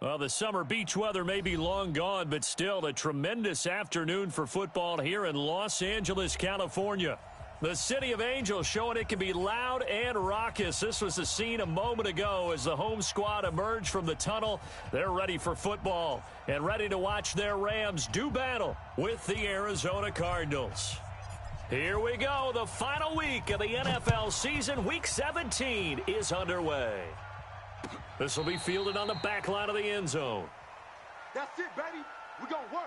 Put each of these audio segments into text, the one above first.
Well, the summer beach weather may be long gone, but still a tremendous afternoon for football here in Los Angeles, California. The City of Angels showing it can be loud and raucous. This was the scene a moment ago as the home squad emerged from the tunnel. They're ready for football and ready to watch their Rams do battle with the Arizona Cardinals. Here we go. The final week of the NFL season. Week 17 is underway. This will be fielded on the back line of the end zone. That's it, baby. We're going to work.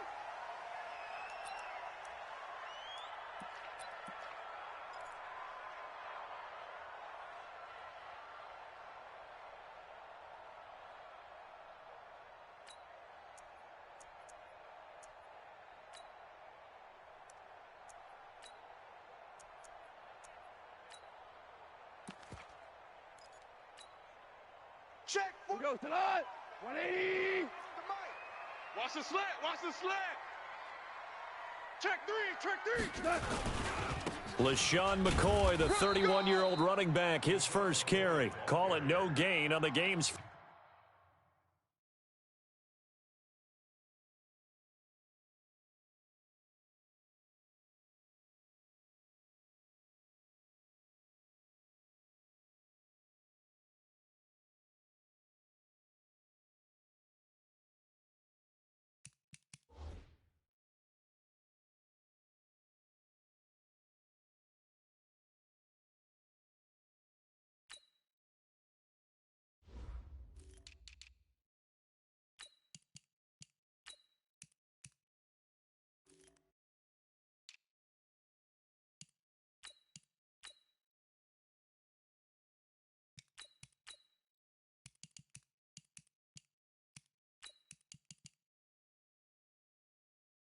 Check. Here goes tonight. 180. Watch the slant. Watch the slant. Check three. LaShawn McCoy, the 31-year-old running back, his first carry. Call it no gain on the game's.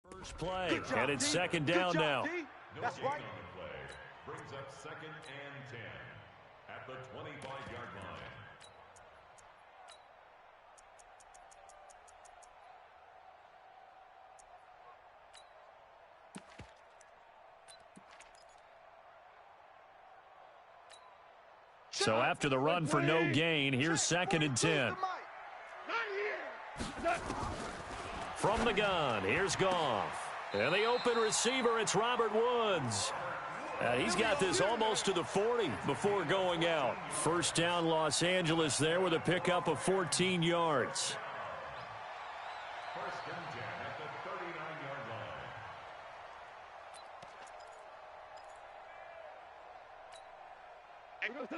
First play, job, and it's D. second Good down job, now. D. That's right. Play brings up 2nd and 10 at the 25-yard line. So after the run for no gain, here's 2nd and 10. From the gun, here's Goff. And the open receiver, it's Robert Woods. And he's got this almost to the 40 before going out. First down, Los Angeles there with a pickup of 14 yards. 1st and 10 at the 39-yard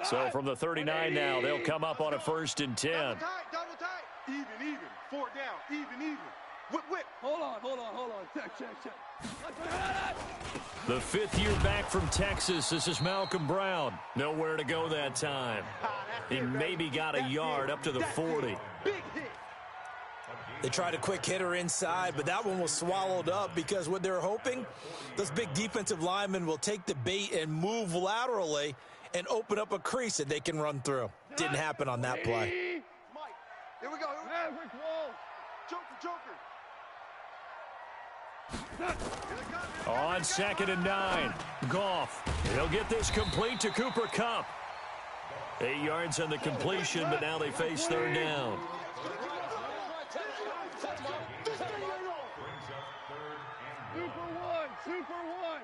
line. So from the 39 now, they'll come up on a 1st and 10. Double tight. Even. 4 down. Even. Whip. Hold on. Check. The 5th year back from Texas, this is Malcolm Brown. Nowhere to go that time. He maybe got a yard up to the 40. Big hit. They tried a quick hitter inside, but that one was swallowed up because what they're hoping, those big defensive linemen will take the bait and move laterally and open up a crease that they can run through. Didn't happen on that play. Mike, here we go. Maverick wall. Joker. On 2nd and 9, Goff. He'll get this complete to Cooper Kupp. 8 yards on the completion, but now they face 3rd down. Super one.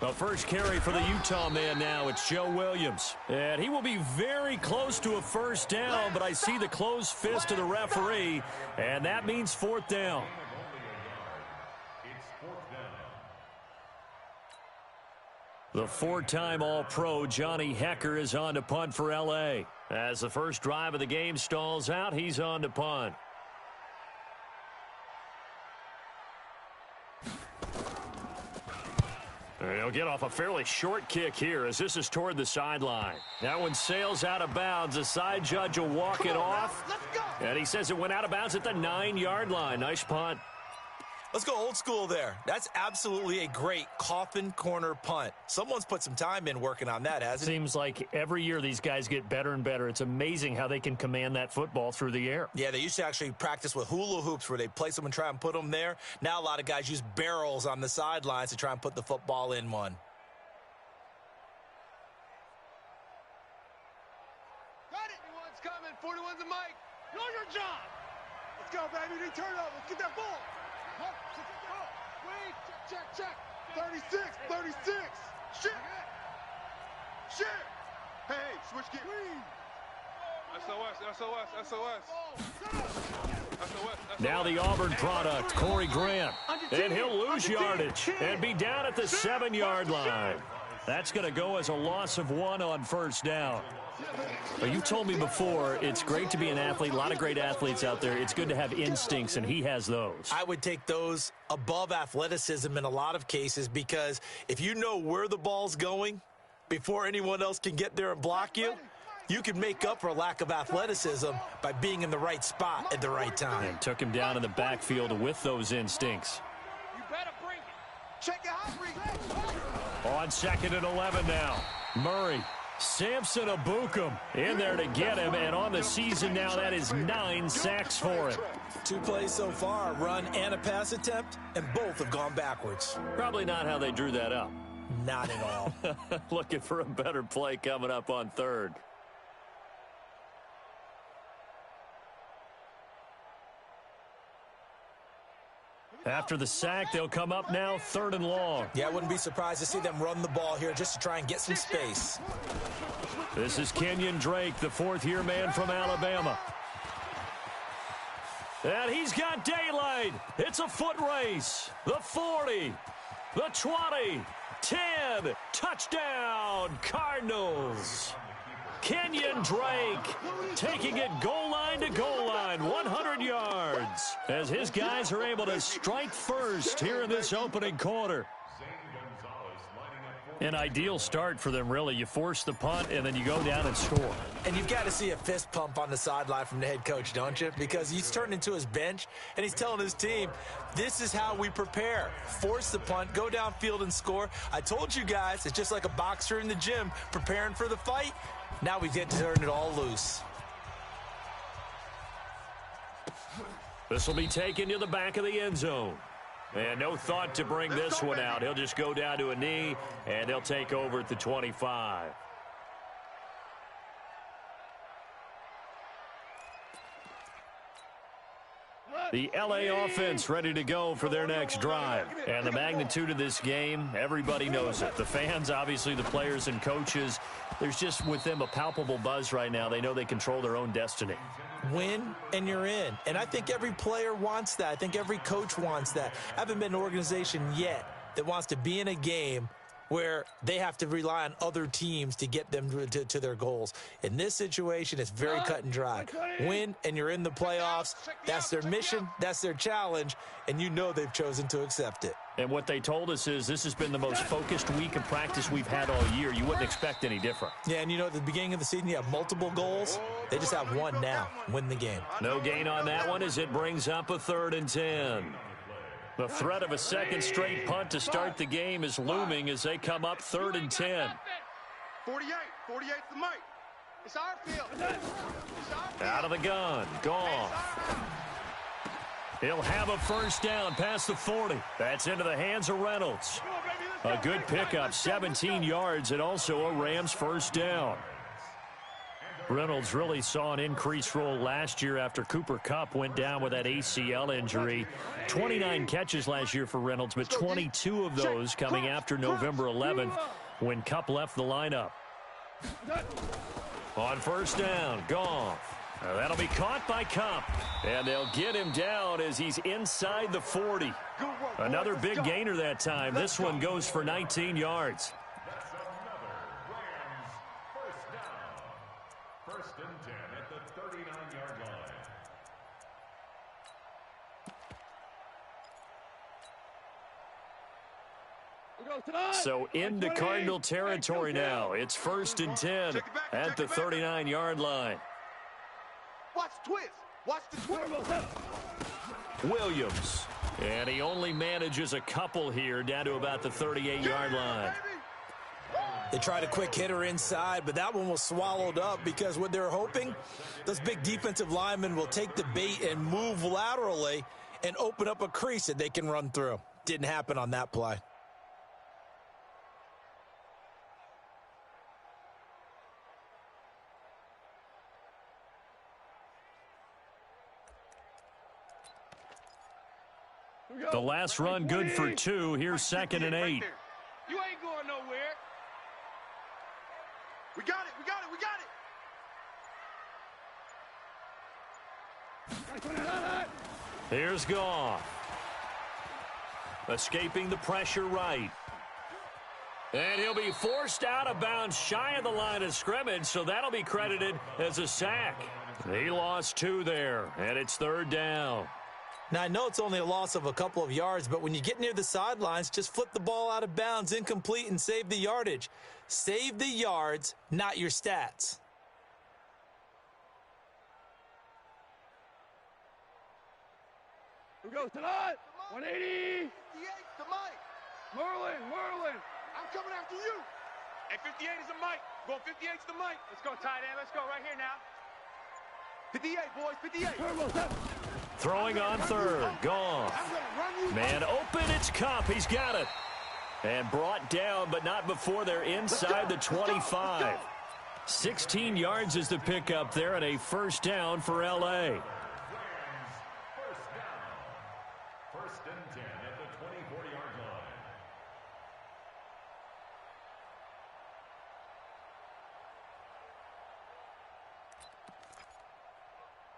The first carry for the Utah man now, it's Joe Williams. And he will be very close to a 1st down, but I see the closed fist of the referee, and that means 4th down. The 4-time All-Pro Johnny Hekker is on to punt for L.A. As the first drive of the game stalls out, he's on to punt. He'll get off a fairly short kick here as this is toward the sideline. That one sails out of bounds. The side judge will walk it off. And he says it went out of bounds at the 9-yard line. Nice punt. Let's go old school there. That's absolutely a great coffin corner punt. Someone's put some time in working on that, hasn't it? Seems like every year these guys get better and better. It's amazing how they can command that football through the air. Yeah, they used to actually practice with hula hoops where they place them and try and put them there. Now a lot of guys use barrels on the sidelines to try and put the football in one. Got it. your job. Let's go, baby. They turn up. Let's get that ball. Wait. Check. 36. Shit. Hey, switch gear. SOS. Now the Auburn product, Corey Grant. And he'll lose yardage and be down at the 7-yard line. That's going to go as a loss of 1 on first down. Well, you told me before, it's great to be an athlete. A lot of great athletes out there. It's good to have instincts, and he has those. I would take those above athleticism in a lot of cases, because if you know where the ball's going before anyone else can get there and block you, you can make up for lack of athleticism by being in the right spot at the right time. And took him down in the backfield with those instincts. You better bring it. Check it out. On 2nd and 11 now. Murray. Samson Abukum in there to get him, and on the season now, that is 9 sacks for him. 2 plays so far, a run and a pass attempt, and both have gone backwards. Probably not how they drew that up. Not at all. Looking for a better play coming up on 3rd. After the sack, they'll come up now 3rd and long. Yeah, I wouldn't be surprised to see them run the ball here just to try and get some space. This is Kenyon Drake, the 4th-year man from Alabama. And he's got daylight. It's a foot race. The 40, the 20, 10, touchdown, Cardinals. Kenyon Drake taking it goal line to goal line, 100 yards, as his guys are able to strike first here in this opening quarter. An ideal start for them, really. You force the punt, and then you go down and score. And you've got to see a fist pump on the sideline from the head coach, don't you? Because he's turning into his bench, and he's telling his team, this is how we prepare. Force the punt, go downfield and score. I told you guys, it's just like a boxer in the gym preparing for the fight. Now we get to turn it all loose. This will be taken to the back of the end zone. And no thought to bring this one out. He'll just go down to a knee, and he'll take over at the 25. The L.A. offense ready to go for their next drive. And the magnitude of this game, everybody knows it. The fans, obviously the players and coaches, there's just with them a palpable buzz right now. They know they control their own destiny. Win, and you're in. And I think every player wants that. I think every coach wants that. I haven't been an organization yet that wants to be in a game where they have to rely on other teams to get them to their goals. In this situation, it's very cut and dry. Win, and you're in the playoffs. That's their mission. That's their challenge. And you know they've chosen to accept it. And what they told us is this has been the most focused week of practice we've had all year. You wouldn't expect any different. Yeah, and you know, at the beginning of the season, you have multiple goals. They just have one now. Win the game. No gain on that one as it brings up a 3rd and 10. The threat of a second straight punt to start the game is looming as they come up 3rd and 10. 48 the mic. It's our field. Out of the gun. Goff. He'll have a first down past the 40. That's into the hands of Reynolds. A good pickup, 17 yards, and also a Rams first down. Reynolds really saw an increased role last year after Cooper Kupp went down with that ACL injury. 29 catches last year for Reynolds, but 22 of those coming after November 11th when Kupp left the lineup. On first down, Goff. That'll be caught by Kupp, and they'll get him down as he's inside the 40. Another big gainer that time. This one goes for 19 yards. First and 10 at the 39-yard line. So into Cardinal territory now. It's 1st and 10 at the 39-yard line. Watch the twist. Watch the twist. Williams. And he only manages a couple here down to about the 38-yard line. They tried a quick hitter inside, but that one was swallowed up because what they're hoping, those big defensive linemen will take the bait and move laterally and open up a crease that they can run through. Didn't happen on that play. The last run good for 2. Here's 2nd and 8. You ain't going nowhere. We got it, we got it, we got it. Here's Goff. Escaping the pressure right. And he'll be forced out of bounds shy of the line of scrimmage, so that'll be credited as a sack. He lost 2 there, and it's 3rd down. Now, I know it's only a loss of a couple of yards, but when you get near the sidelines, just flip the ball out of bounds, incomplete, and save the yardage. Save the yards, not your stats. Who goes tonight? 180. 58 to Mike. Merlin. I'm coming after you. And 58 is the Mike. Going 58 is the Mike. Let's go, tight end. Let's go right here now. 58, boys, 58. Throwing on 3rd. Goff. Man open, it's Cup. He's got it. And brought down, but not before they're inside the 25. 16 yards is the pickup there, and a 1st down for L.A. First and 10 at the 24-yard line.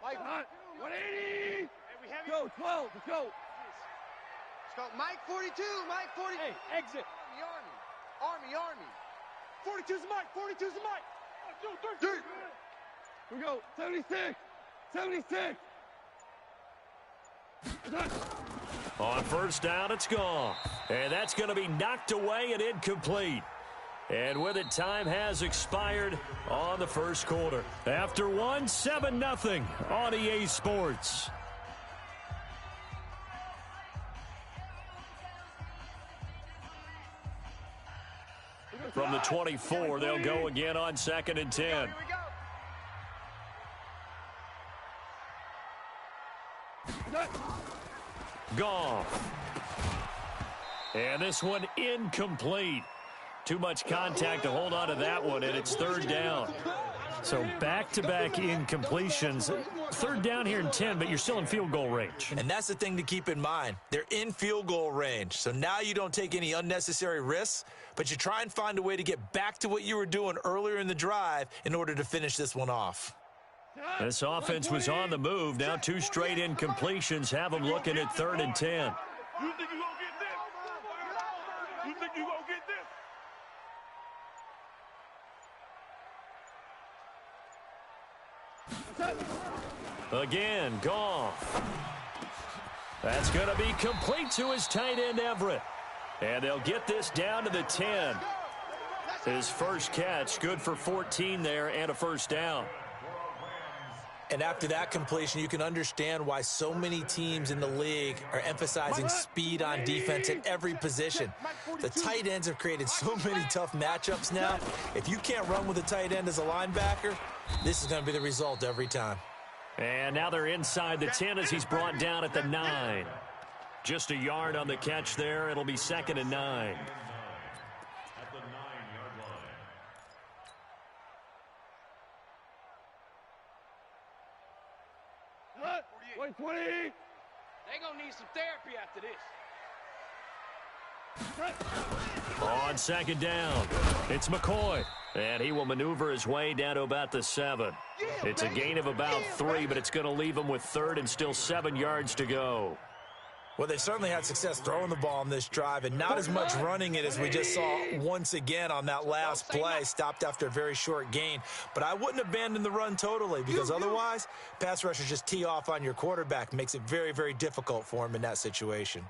Mike, 180. Go, 12. Let's go. Let's go. Mike 42, Mike 40. Hey, exit. Army. 42's the Mike, 42's the Mike. 1, 2, 3. We go. 76. On 1st down, it's Goff. And that's going to be knocked away and incomplete. And with it, time has expired on the 1st quarter. After 1, 7-0 on EA Sports. From the 24, they'll go again on 2nd and 10. Here we go. Goff. And this one incomplete. Too much contact to hold on to that one, and it's 3rd down. So back-to-back incompletions. 3rd down here in 10, but you're still in field goal range. And that's the thing to keep in mind. They're in field goal range. So now you don't take any unnecessary risks, but you try and find a way to get back to what you were doing earlier in the drive in order to finish this one off. This offense was on the move. Now 2 straight incompletions have them looking at 3rd and 10. You think you gonna get this? You think you gonna get this? Again, Goff. That's going to be complete to his tight end, Everett. And they'll get this down to the 10. His first catch, good for 14 there and a 1st down. And after that completion, you can understand why so many teams in the league are emphasizing speed on defense at every position. The tight ends have created so many tough matchups now. If you can't run with a tight end as a linebacker, this is going to be the result every time. And now they're inside the 10 as he's brought down at the 9. Just a yard on the catch there. It'll be 2nd and 9. At the 9-yard line. 120. They gonna need some therapy after this. On 2nd down, it's McCoy. And he will maneuver his way down to about the 7. It's a gain of about 3, but it's going to leave him with 3rd and still 7 yards to go. Well, they've certainly had success throwing the ball on this drive and not as much running it as we just saw once again on that last play, stopped after a very short gain. But I wouldn't abandon the run totally because otherwise, pass rushers just tee off on your quarterback. Makes it very, very difficult for him in that situation.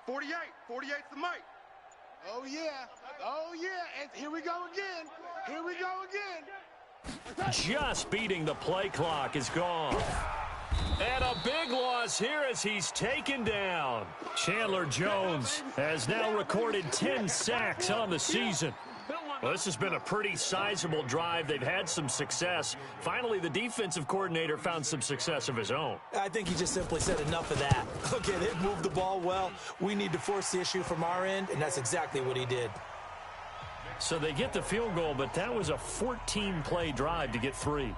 48, 48's the Mike. Oh, yeah, and here we go again. Just beating the play clock is gone. And a big loss here as he's taken down. Chandler Jones has now recorded 10 sacks on the season. Well, this has been a pretty sizable drive. They've had some success. Finally, the defensive coordinator found some success of his own. I think he just simply said enough of that. Okay, they've moved the ball well. We need to force the issue from our end, and that's exactly what he did. So they get the field goal, but that was a 14-play drive to get 3.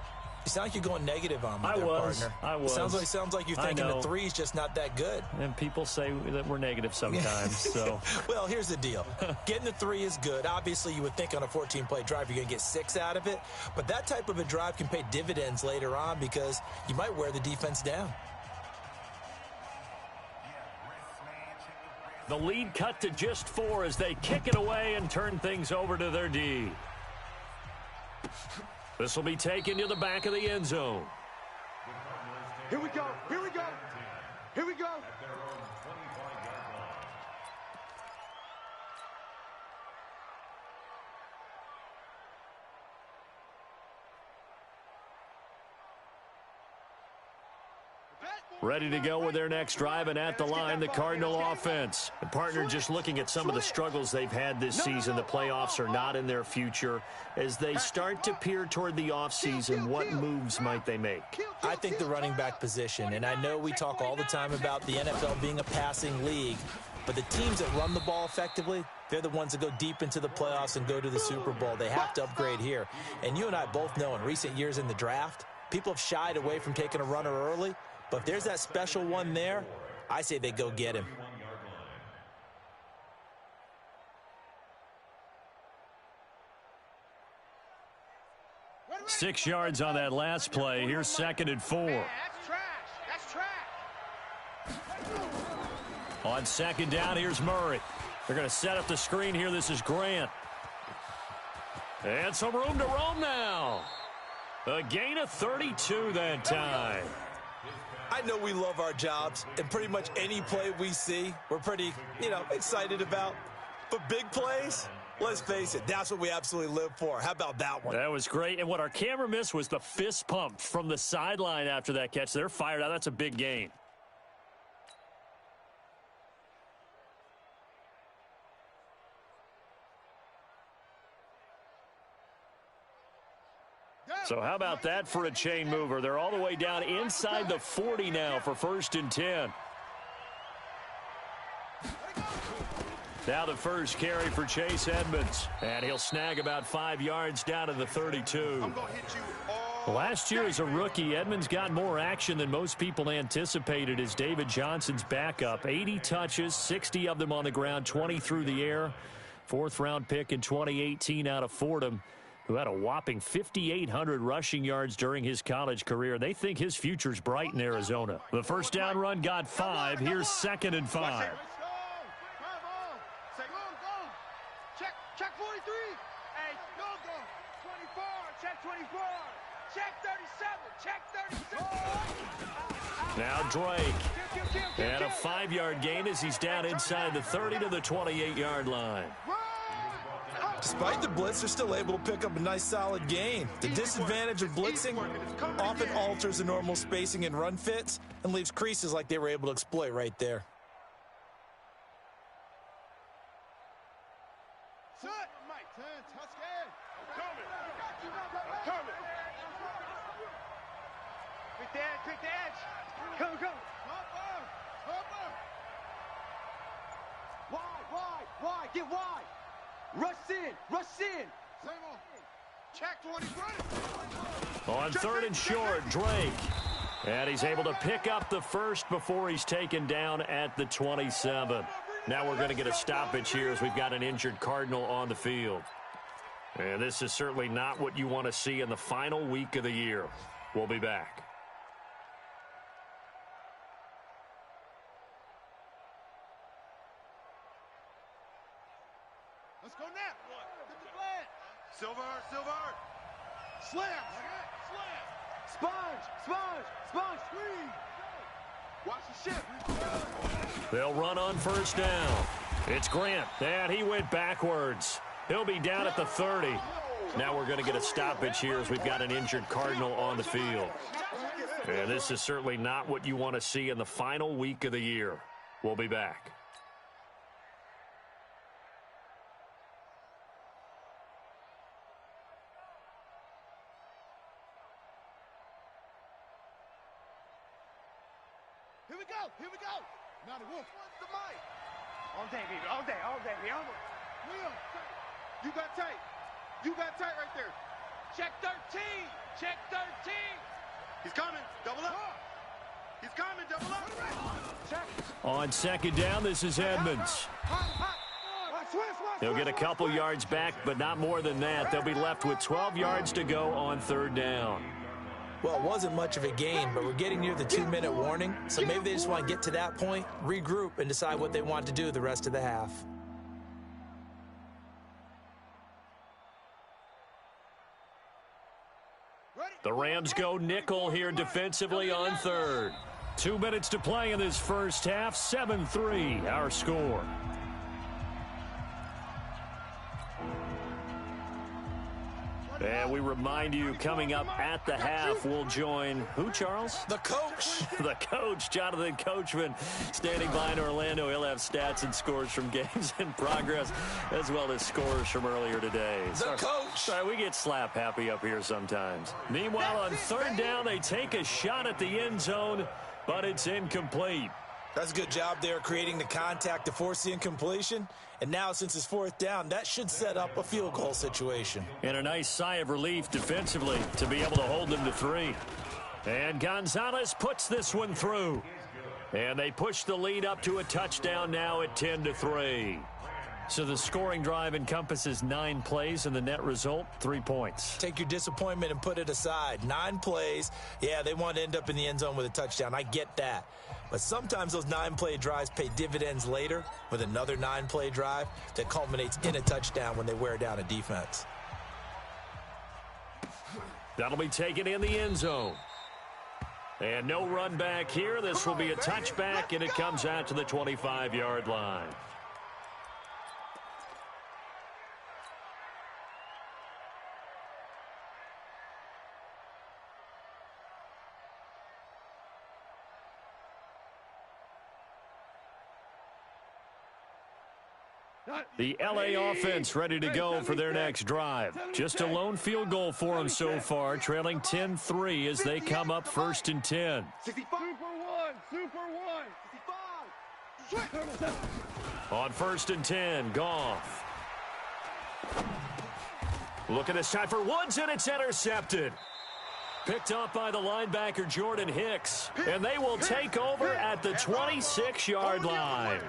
You sound like you're going negative on me, partner. I was. Sounds like you're thinking the three's just not that good. And people say that we're negative sometimes. So, well, here's the deal. Getting the three is good. Obviously, you would think on a 14-play drive you're going to get 6 out of it. But that type of a drive can pay dividends later on because you might wear the defense down. The lead cut to just 4 as they kick it away and turn things over to their D. This will be taken to the back of the end zone. Here we go. Here we go. Here we go. Ready to go with their next drive, and at the line, the Cardinal offense. The partner just looking at some of the struggles they've had this season. The playoffs are not in their future. As they start to peer toward the offseason, what moves might they make? I think the running back position, and I know we talk all the time about the NFL being a passing league, but the teams that run the ball effectively, they're the ones that go deep into the playoffs and go to the Super Bowl. They have to upgrade here. And you and I both know in recent years in the draft, people have shied away from taking a runner early. But if there's that special one there, I say they go get him. 6 yards on that last play. Here's 2nd and 4. That's trash. That's trash. On 2nd down, here's Murray. They're going to set up the screen here. This is Grant. And some room to roam now. A gain of 32 that time. I know we love our jobs, and pretty much any play we see, we're pretty, excited about. But big plays, let's face it, that's what we absolutely live for. How about that one? That was great. And what our camera missed was the fist pump from the sideline after that catch. They're fired out. That's a big gain. So how about that for a chain mover? They're all the way down inside the 40 now for 1st and 10. Now the first carry for Chase Edmonds. And he'll snag about 5 yards down to the 32. Last year as a rookie, Edmonds got more action than most people anticipated as David Johnson's backup. 80 touches, 60 of them on the ground, 20 through the air. 4th-round pick in 2018 out of Fordham, who had a whopping 5,800 rushing yards during his college career. They think his future's bright in Arizona. The first down run got 5. Here's 2nd and 5. Check 43. Hey, go. 24. Check 24. Check 37. Check 37. Now Drake. And a 5-yard gain as he's down inside the 30 to the 28-yard line. Despite the blitz, they're still able to pick up a nice solid gain. The disadvantage of blitzing often alters the normal spacing and run fits and leaves creases like they were able to exploit right there. Quick the edge. Come. Wide. Get wide. Rush in. Check 20. On 3rd and short, Drake. And he's able to pick up the first before he's taken down at the 27. Now we're going to get a stoppage here as we've got an injured Cardinal on the field. And this is certainly not what you want to see in the final week of the year. We'll be back. Let's go now. Get the flag. Silver. Slam. Sponge. Squeeze. Watch the ship. They'll run on 1st down. It's Grant. And he went backwards. He'll be down at the 30. Now we're going to get a stoppage here as we've got an injured Cardinal on the field. And this is certainly not what you want to see in the final week of the year. We'll be back. Here we go. Now the Wolf. What's the mic? All day, baby. All day. Liam, you got tight right there. Check 13. Check 13. He's coming. Double up. He's coming. Double up. Check. On second down, this is Edmonds. He'll get a couple yards back, but not more than that. They'll be left with 12 yards to go on third down. Well, it wasn't much of a gain, but we're getting near the 2-minute warning, so maybe they just want to get to that point, regroup, and decide what they want to do the rest of the half. The Rams go nickel here defensively on third. 2 minutes to play in this first half. 7-3 our score. And we remind you, coming up at the half, we'll join who, Charles? The coach. The coach, Jonathan Coachman, standing by in Orlando. He'll have stats and scores from games in progress, as well as scores from earlier today. The coach. Sorry, we get slap happy up here sometimes. Meanwhile, on third down, they take a shot at the end zone, but it's incomplete. That's a good job there creating the contact to force the incompletion. And now, since it's fourth down, that should set up a field goal situation. And a nice sigh of relief defensively to be able to hold them to 3. And Gonzalez puts this one through. And they push the lead up to a touchdown now at 10-3. So the scoring drive encompasses 9 plays, and the net result, 3 points. Take your disappointment and put it aside. 9 plays. Yeah, they want to end up in the end zone with a touchdown. I get that. But sometimes those 9-play drives pay dividends later with another 9-play drive that culminates in a touchdown when they wear down a defense. That'll be taken in the end zone. And no run back here. This will be a touchback, and it comes out to the 25-yard line. The LA offense ready to go for their next drive. Just a lone field goal for them so far, trailing 10-3 as they come up first and 10. Super one. 65. On first and 10, Goff. Look at this time for Woods, and it's intercepted. Picked up by the linebacker Jordan Hicks, and they will take over at the 26-yard line.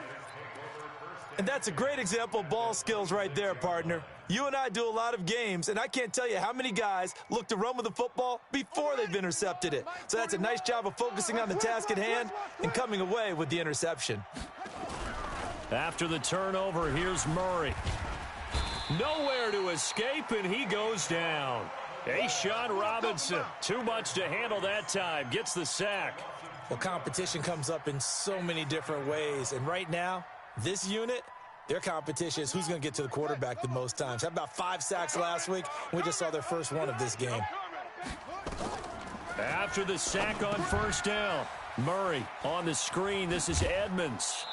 And that's a great example of ball skills right there, partner. You and I do a lot of games, and I can't tell you how many guys look to run with the football before they've intercepted it. So that's a nice job of focusing on the task at hand and coming away with the interception. After the turnover, here's Murray. Nowhere to escape, and he goes down. A'Shawn Robinson, too much to handle that time, gets the sack. Well, competition comes up in so many different ways, and right now, this unit, their competition is who's going to get to the quarterback the most times. How about 5 sacks last week? We just saw their first one of this game. After the sack on first down, Murray on the screen. This is Edmonds.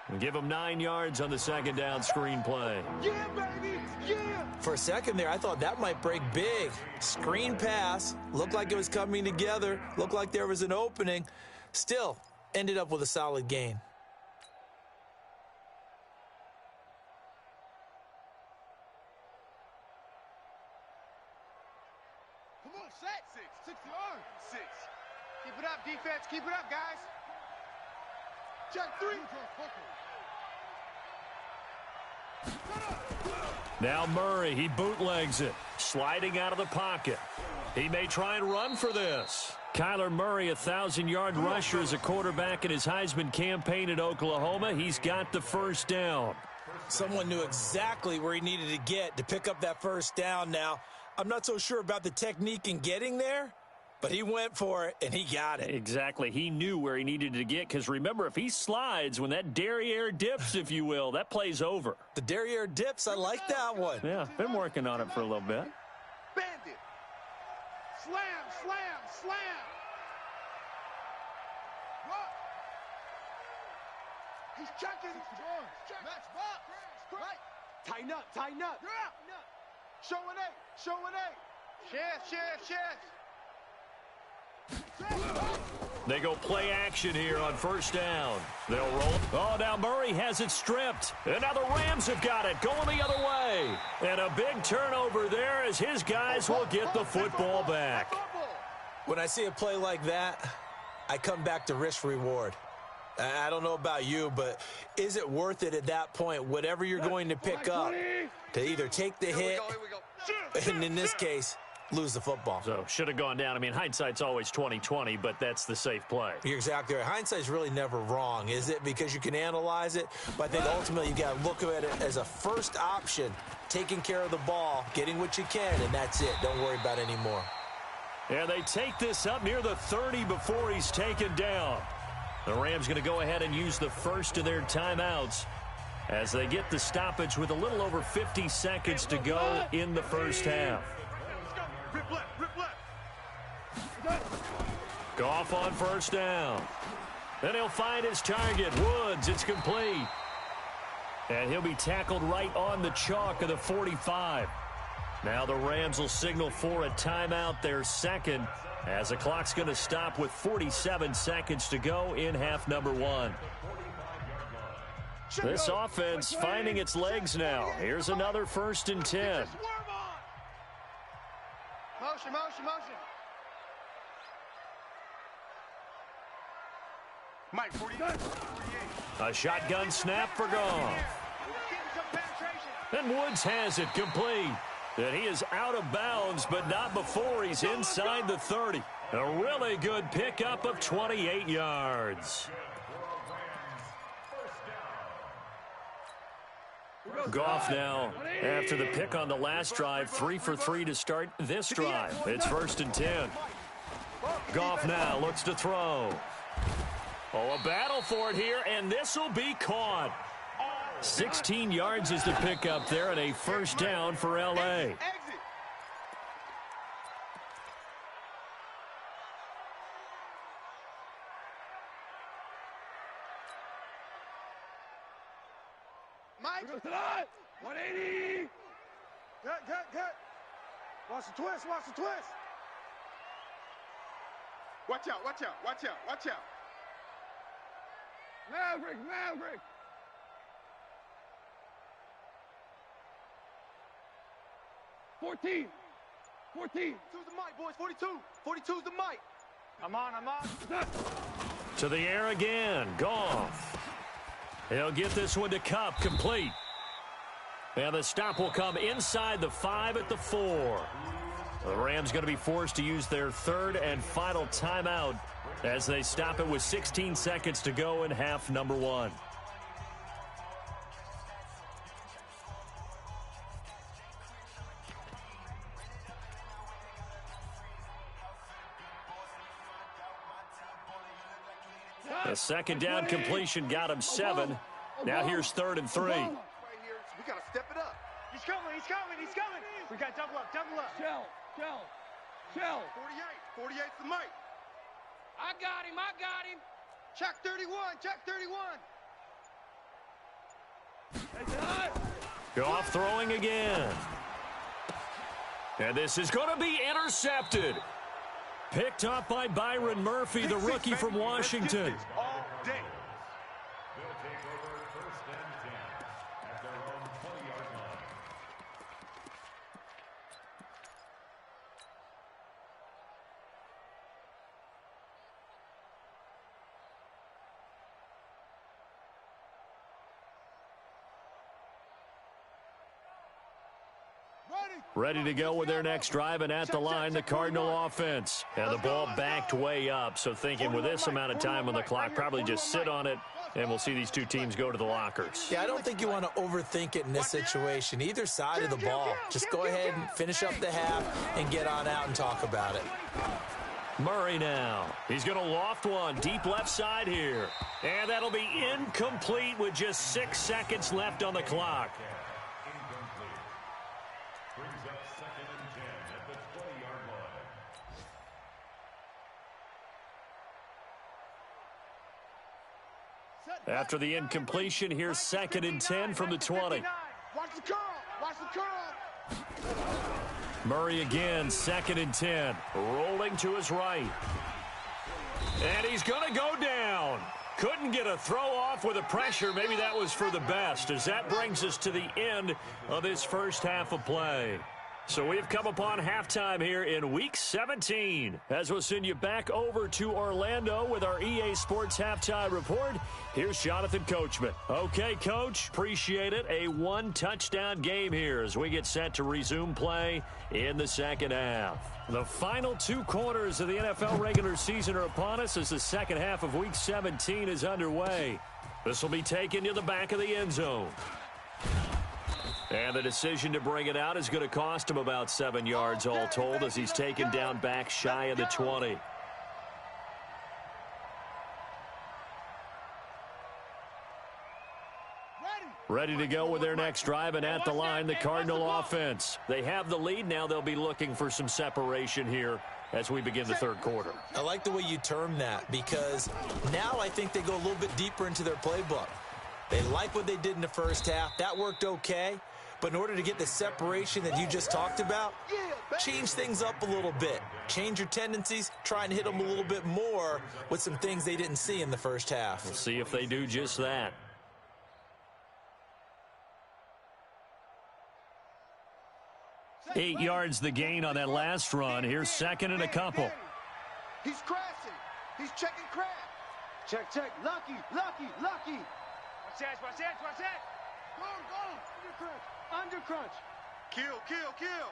And give him 9 yards on the second down screen play. Yeah, baby. Yeah. For a second there, I thought that might break big. Screen pass. Looked like it was coming together. Looked like there was an opening. Still, ended up with a solid gain. Keep it up, defense. Keep it up, guys. Check 3. Now Murray, he bootlegs it, sliding out of the pocket. He may try and run for this. Kyler Murray, a 1,000-yard rusher as a quarterback in his Heisman campaign at Oklahoma. He's got the first down. Someone knew exactly where he needed to get to pick up that first down now. I'm not so sure about the technique in getting there, but he went for it, and he got it. Exactly. He knew where he needed to get, because remember, if he slides, when that derriere dips, if you will, that play's over. The derriere dips, I like that one. Yeah, been working on it for a little bit. Bandit. Slam, slam, slam. Rock. He's checking. Match box. Right. Tighten up, tighten up. Yeah. Show an 8, show an 8. Shift. They go play action here on first down. They'll roll. Oh, now Murray has it stripped. And now the Rams have got it going the other way. And a big turnover there as his guys will get the football back. When I see a play like that, I come back to risk-reward. I don't know about you, but is it worth it at that point, whatever you're going to pick up, to either take the hit, and in this case, lose the football? So, should have gone down. I mean, hindsight's always 20/20, but that's the safe play. You're exactly right. Hindsight's really never wrong, is it? Because you can analyze it, but I think ultimately you got to look at it as a first option, taking care of the ball, getting what you can, and that's it. Don't worry about it anymore. And they take this up near the 30 before he's taken down. The Rams going to go ahead and use the first of their timeouts as they get the stoppage with a little over 50 seconds to go in the first half. Goff on first down. Then he'll find his target, Woods. It's complete. And he'll be tackled right on the chalk of the 45. Now the Rams will signal for a timeout, their second, as the clock's going to stop with 47 seconds to go in half number one. This offense finding its legs now. Here's another 1st and 10. Motion, motion, motion. Mike, 48. A shotgun snap for Goff. And Woods has it complete. And he is out of bounds, but not before he's inside the 30. A really good pickup of 28 yards. Goff now, after the pick on the last drive, 3 for 3 to start this drive. It's 1st and 10. Goff now looks to throw. Oh, a battle for it here, and this will be caught. 16 yards is the pickup there, and a first down for L.A. Mike, 180. Good. Watch the twist, watch the twist. Watch out, watch out, watch out, watch out. Maverick. 14. 14. 42's the mic, boys. 42. 42's the mic. I'm on. To the air again. Goff. He'll get this one to Kupp, complete. And the stop will come inside the 5 at the 4. The Rams going to be forced to use their 3rd and final timeout as they stop it with 16 seconds to go in half number one. A second down completion got him 7. Now here's 3rd and 3. We got to step it up. He's coming. We got double up. Shell. 48's the mic. I got him. Check 31. Goff throwing again. And this is going to be intercepted. Picked up by Byron Murphy, the rookie from Washington. All day. They'll take over 1st and 10 at their own 20-yard line. Ready to go with their next drive, and at the line, the Cardinal offense. And the ball backed way up, so thinking with this amount of time on the clock, probably just sit on it, and we'll see these two teams go to the lockers. Yeah, I don't think you want to overthink it in this situation. Either side of the ball. Just go ahead and finish up the half and get on out and talk about it. Murray now. He's going to loft one deep left side here. And that'll be incomplete with just 6 seconds left on the clock. Brings up 2nd and 10 at the 20-yard line. After the incompletion, here's 2nd and 10 from the 20. Watch the curl. Murray again, 2nd and 10. Rolling to his right. And he's going to go down. Couldn't get a throw off with the pressure. Maybe that was for the best, as that brings us to the end of this first half of play. So we've come upon halftime here in Week 17. As we'll send you back over to Orlando with our EA Sports Halftime Report, here's Jonathan Coachman. Okay, Coach, appreciate it. A one-touchdown game here as we get set to resume play in the second half. The final two quarters of the NFL regular season are upon us as the second half of Week 17 is underway. This will be taken to the back of the end zone. And the decision to bring it out is going to cost him about 7 yards all told as he's taken down back shy of the 20. Ready to go with their next drive, and at the line, the Cardinal offense. They have the lead. Now they'll be looking for some separation here as we begin the third quarter. I like the way you term that, because now I think they go a little bit deeper into their playbook. They like what they did in the first half. That worked okay. But in order to get the separation that you just talked about, change things up a little bit. Change your tendencies, try and hit them a little bit more with some things they didn't see in the first half. We'll see if they do just that. Eight yards the gain on that last run. Here's second and a couple. He's crashing. He's checking crash. Check, check. Lucky, lucky, lucky. Watch that, watch that, watch that. Go, go. Under crunch. Under crunch. Kill, kill, kill.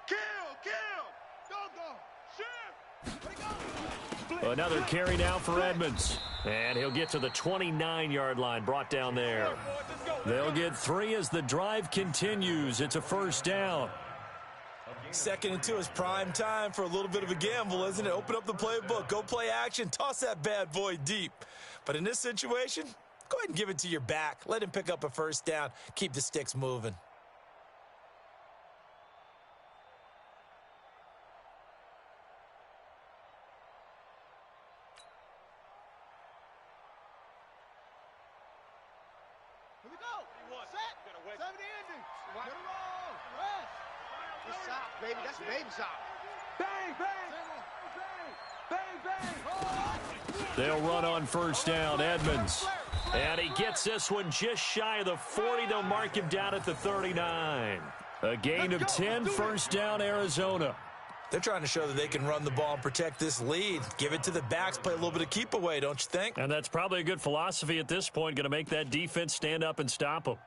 Kill, kill. Go, go. Shoot. Let it go. Another carry now for Edmonds. And he'll get to the 29-yard line, brought down there. They'll get 3 as the drive continues. It's a first down. Second and 2 is prime time for a little bit of a gamble, isn't it? Open up the playbook, go play action, toss that bad boy deep. But in this situation, go ahead and give it to your back. Let him pick up a first down. Keep the sticks moving. Here we go. Set. 70 ending. Get a roll. Rest. It's soft, baby. That's baby soft. Bang, bang. Bang, bang. Oh. They'll run on first down, Edmonds. And he gets this one just shy of the 40. They'll mark him down at the 39. A gain of 10, first down, Arizona. They're trying to show that they can run the ball and protect this lead. Give it to the backs, play a little bit of keep away, don't you think? And that's probably a good philosophy at this point, going to make that defense stand up and stop them.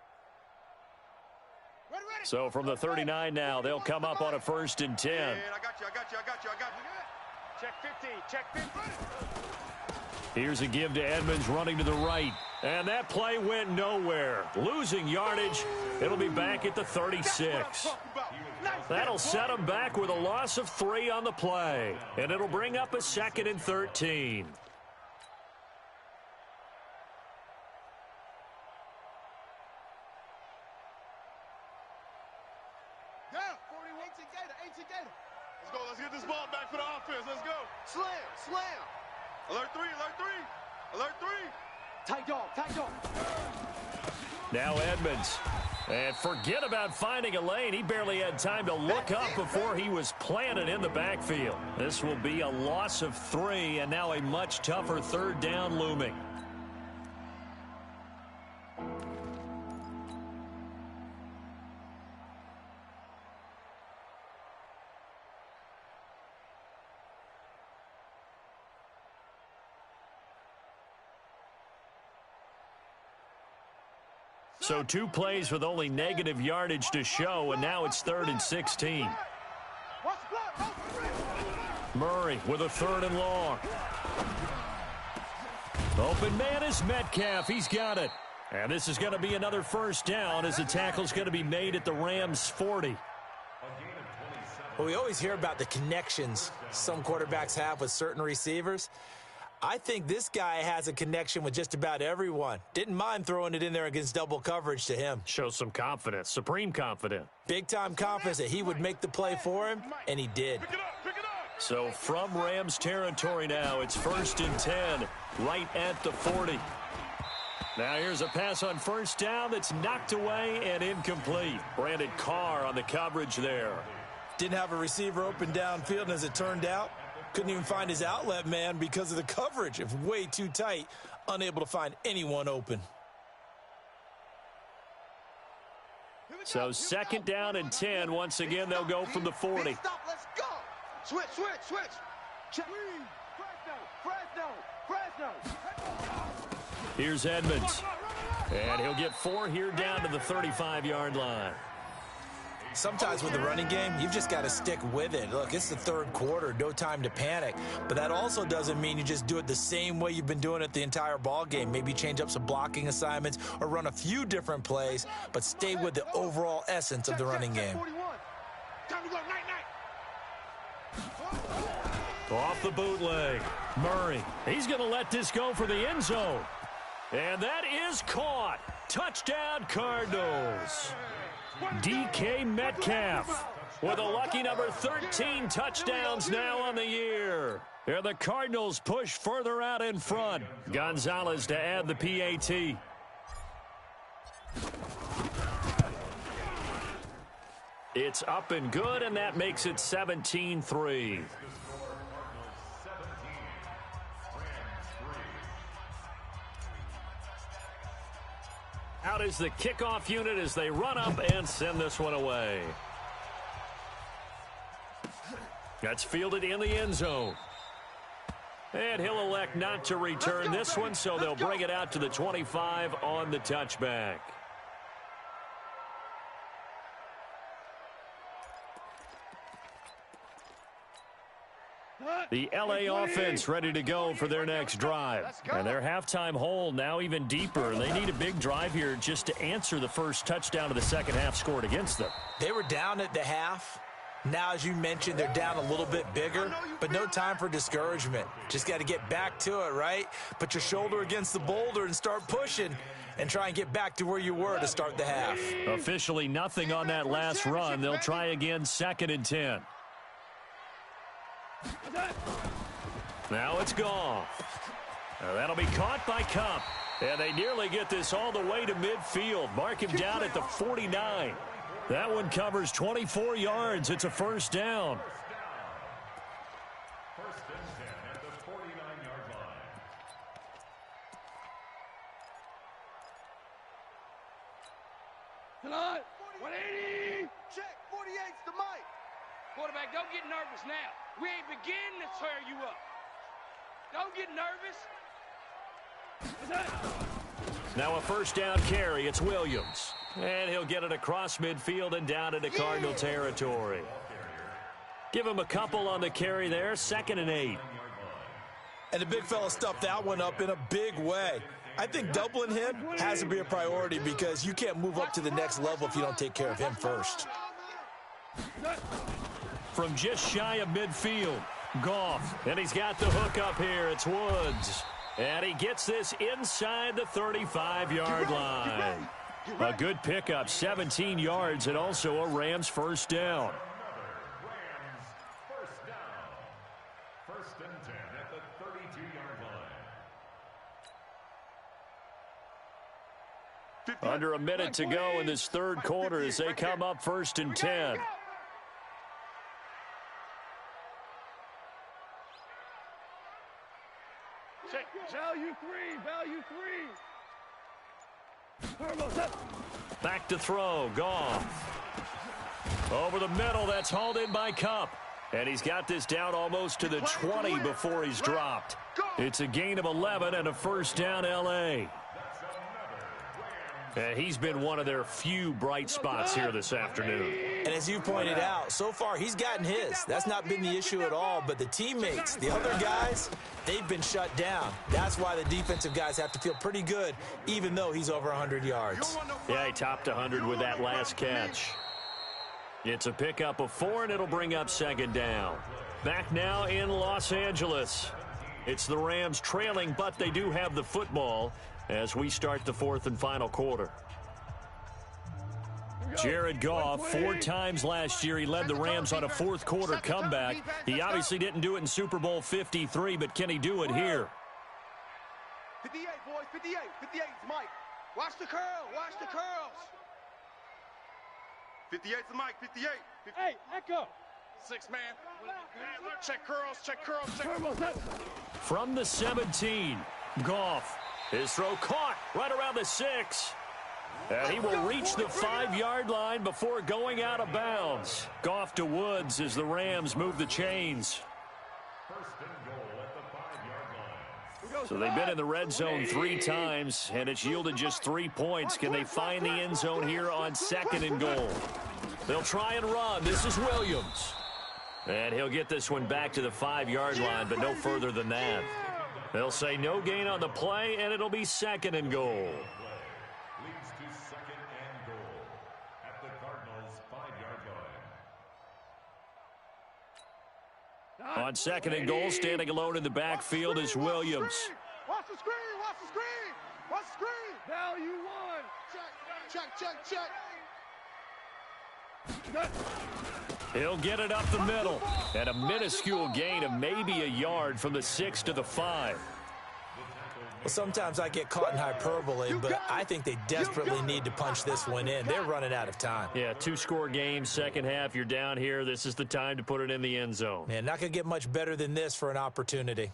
So from the 39 now, they'll come up on a first and 10. I got you, I got you, I got you, I got you. Check 50, check 50. Here's a give to Edmonds running to the right. And that play went nowhere. Losing yardage. It'll be back at the 36. That'll set them back with a loss of 3 on the play. And it'll bring up a second and 13. Let's go, let's get this ball back for the offense. Let's go. Slam, slam. Alert 3, alert 3. Alert 3. Tight dog, tight dog. Now Edmonds. And forget about finding a lane. He barely had time to look up before he was planted in the backfield. This will be a loss of 3, and now a much tougher third down looming. So 2 plays with only negative yardage to show, and now it's 3rd and 16. Murray with a 3rd and long. Open man is Metcalf. He's got it. And this is going to be another first down as the tackle's going to be made at the Rams' 40. Well, we always hear about the connections some quarterbacks have with certain receivers. I think this guy has a connection with just about everyone. Didn't mind throwing it in there against double coverage to him. Shows some confidence, supreme confidence. Big-time confidence that he would make the play for him, and he did. Pick it up, pick it up. So from Rams territory now, it's 1st and 10, right at the 40. Now here's a pass on first down that's knocked away and incomplete. Brandon Carr on the coverage there. Didn't have a receiver open downfield, and as it turned out, Couldn't even find his outlet man because of the coverage. It's way too tight, unable to find anyone open. So second down and 10. Once again, they'll go from the 40. Stop, let's go. Switch. Check. Fresno. Here's Edmonds. And he'll get 4 here down to the 35-yard line. Sometimes with the running game, you've just got to stick with it. Look, it's the third quarter, no time to panic. But that also doesn't mean you just do it the same way you've been doing it the entire ball game. Maybe change up some blocking assignments or run a few different plays, but stay with the overall essence of the running game. Time to go, night. Off the bootleg. Murray. He's going to let this go for the end zone. And that is caught. Touchdown, Cardinals. DK Metcalf with a lucky number 13 touchdowns now on the year. And the Cardinals push further out in front. Gonzalez to add the PAT. It's up and good, and that makes it 17-3. Out is the kickoff unit as they run up and send this one away. That's fielded in the end zone. And he'll elect not to return this one, so they'll bring it out to the 25 on the touchback. The LA offense ready to go for their next drive. And their halftime hole now even deeper. They need a big drive here just to answer the first touchdown of the second half scored against them. They were down at the half. Now, as you mentioned, they're down a little bit bigger, but no time for discouragement. Just got to get back to it, right? Put your shoulder against the boulder and start pushing and try and get back to where you were to start the half. Officially nothing on that last run. They'll try again, 2nd and 10. Now it's gone. That'll be caught by Cup. And they nearly get this all the way to midfield. Mark him down at the 49. That one covers 24 yards. It's a first down. First and 10 at the 49-yard line. Tonight, 180. Check, 48's the mic. Quarterback, don't get nervous now. We ain't beginning to tear you up. Don't get nervous. Now a first down carry. It's Williams. And he'll get it across midfield and down into Cardinal territory. Give him a couple on the carry there. 2nd and 8. And the big fella stuffed that one up in a big way. I think doubling him has to be a priority because you can't move up to the next level if you don't take care of him first. From just shy of midfield, Goff. And he's got the hook up here. It's Woods. And he gets this inside the 35-yard line. A good pickup, 17 yards, and also a Rams first down. First down. First and 10 at the 32-yard line. Under a minute to go in this third quarter as they come up 1st and 10. Value three. Back to throw, Goff. Over the middle, that's hauled in by Cup. And he's got this down almost to the 20 before he's dropped. It's a gain of 11 and a first down, L.A. And he's been one of their few bright spots here this afternoon. And as you pointed out, so far he's gotten his. That's not been the issue at all. But the teammates, the other guys, they've been shut down. That's why the defensive guys have to feel pretty good, even though he's over 100 yards. Yeah, he topped 100 with that last catch. It's a pickup of 4, and it'll bring up 2nd down. Back now in Los Angeles. It's the Rams trailing, but they do have the football as we start the 4th and final quarter. Jared Goff, 4 times last year, he led the Rams on a fourth quarter comeback. He obviously didn't do it in Super Bowl 53, but can he do it here? 58, boys, 58. 58's Mike. Watch the curl, watch the curls. 58's the Mike, 58. Hey, Echo, 6 man. Check curls, check curls, check curls. From the 17, Goff. His throw caught right around the 6. And he will reach the 5-yard line before going out of bounds. Goff to Woods as the Rams move the chains. First and goal at the 5-yard line. So they've been in the red zone 3 times, and it's yielded just 3 points. Can they find the end zone here on 2nd and goal? They'll try and run. This is Williams. And he'll get this one back to the 5-yard line, but no further than that. They'll say no gain on the play, and it'll be 2nd and goal. Leads to 2nd and goal at the Cardinals' 5-yard line. On 2nd and goal, standing alone in the backfield is Williams. Watch the screen, watch the screen, watch the screen. Now you won. Check. He'll get it up the middle. And a minuscule gain of maybe a yard from the 6 to the 5. Well, sometimes I get caught in hyperbole, but I think they desperately need to punch this one in. They're running out of time. Yeah, 2-score game, second half. You're down here. This is the time to put it in the end zone. Man, not going to get much better than this for an opportunity.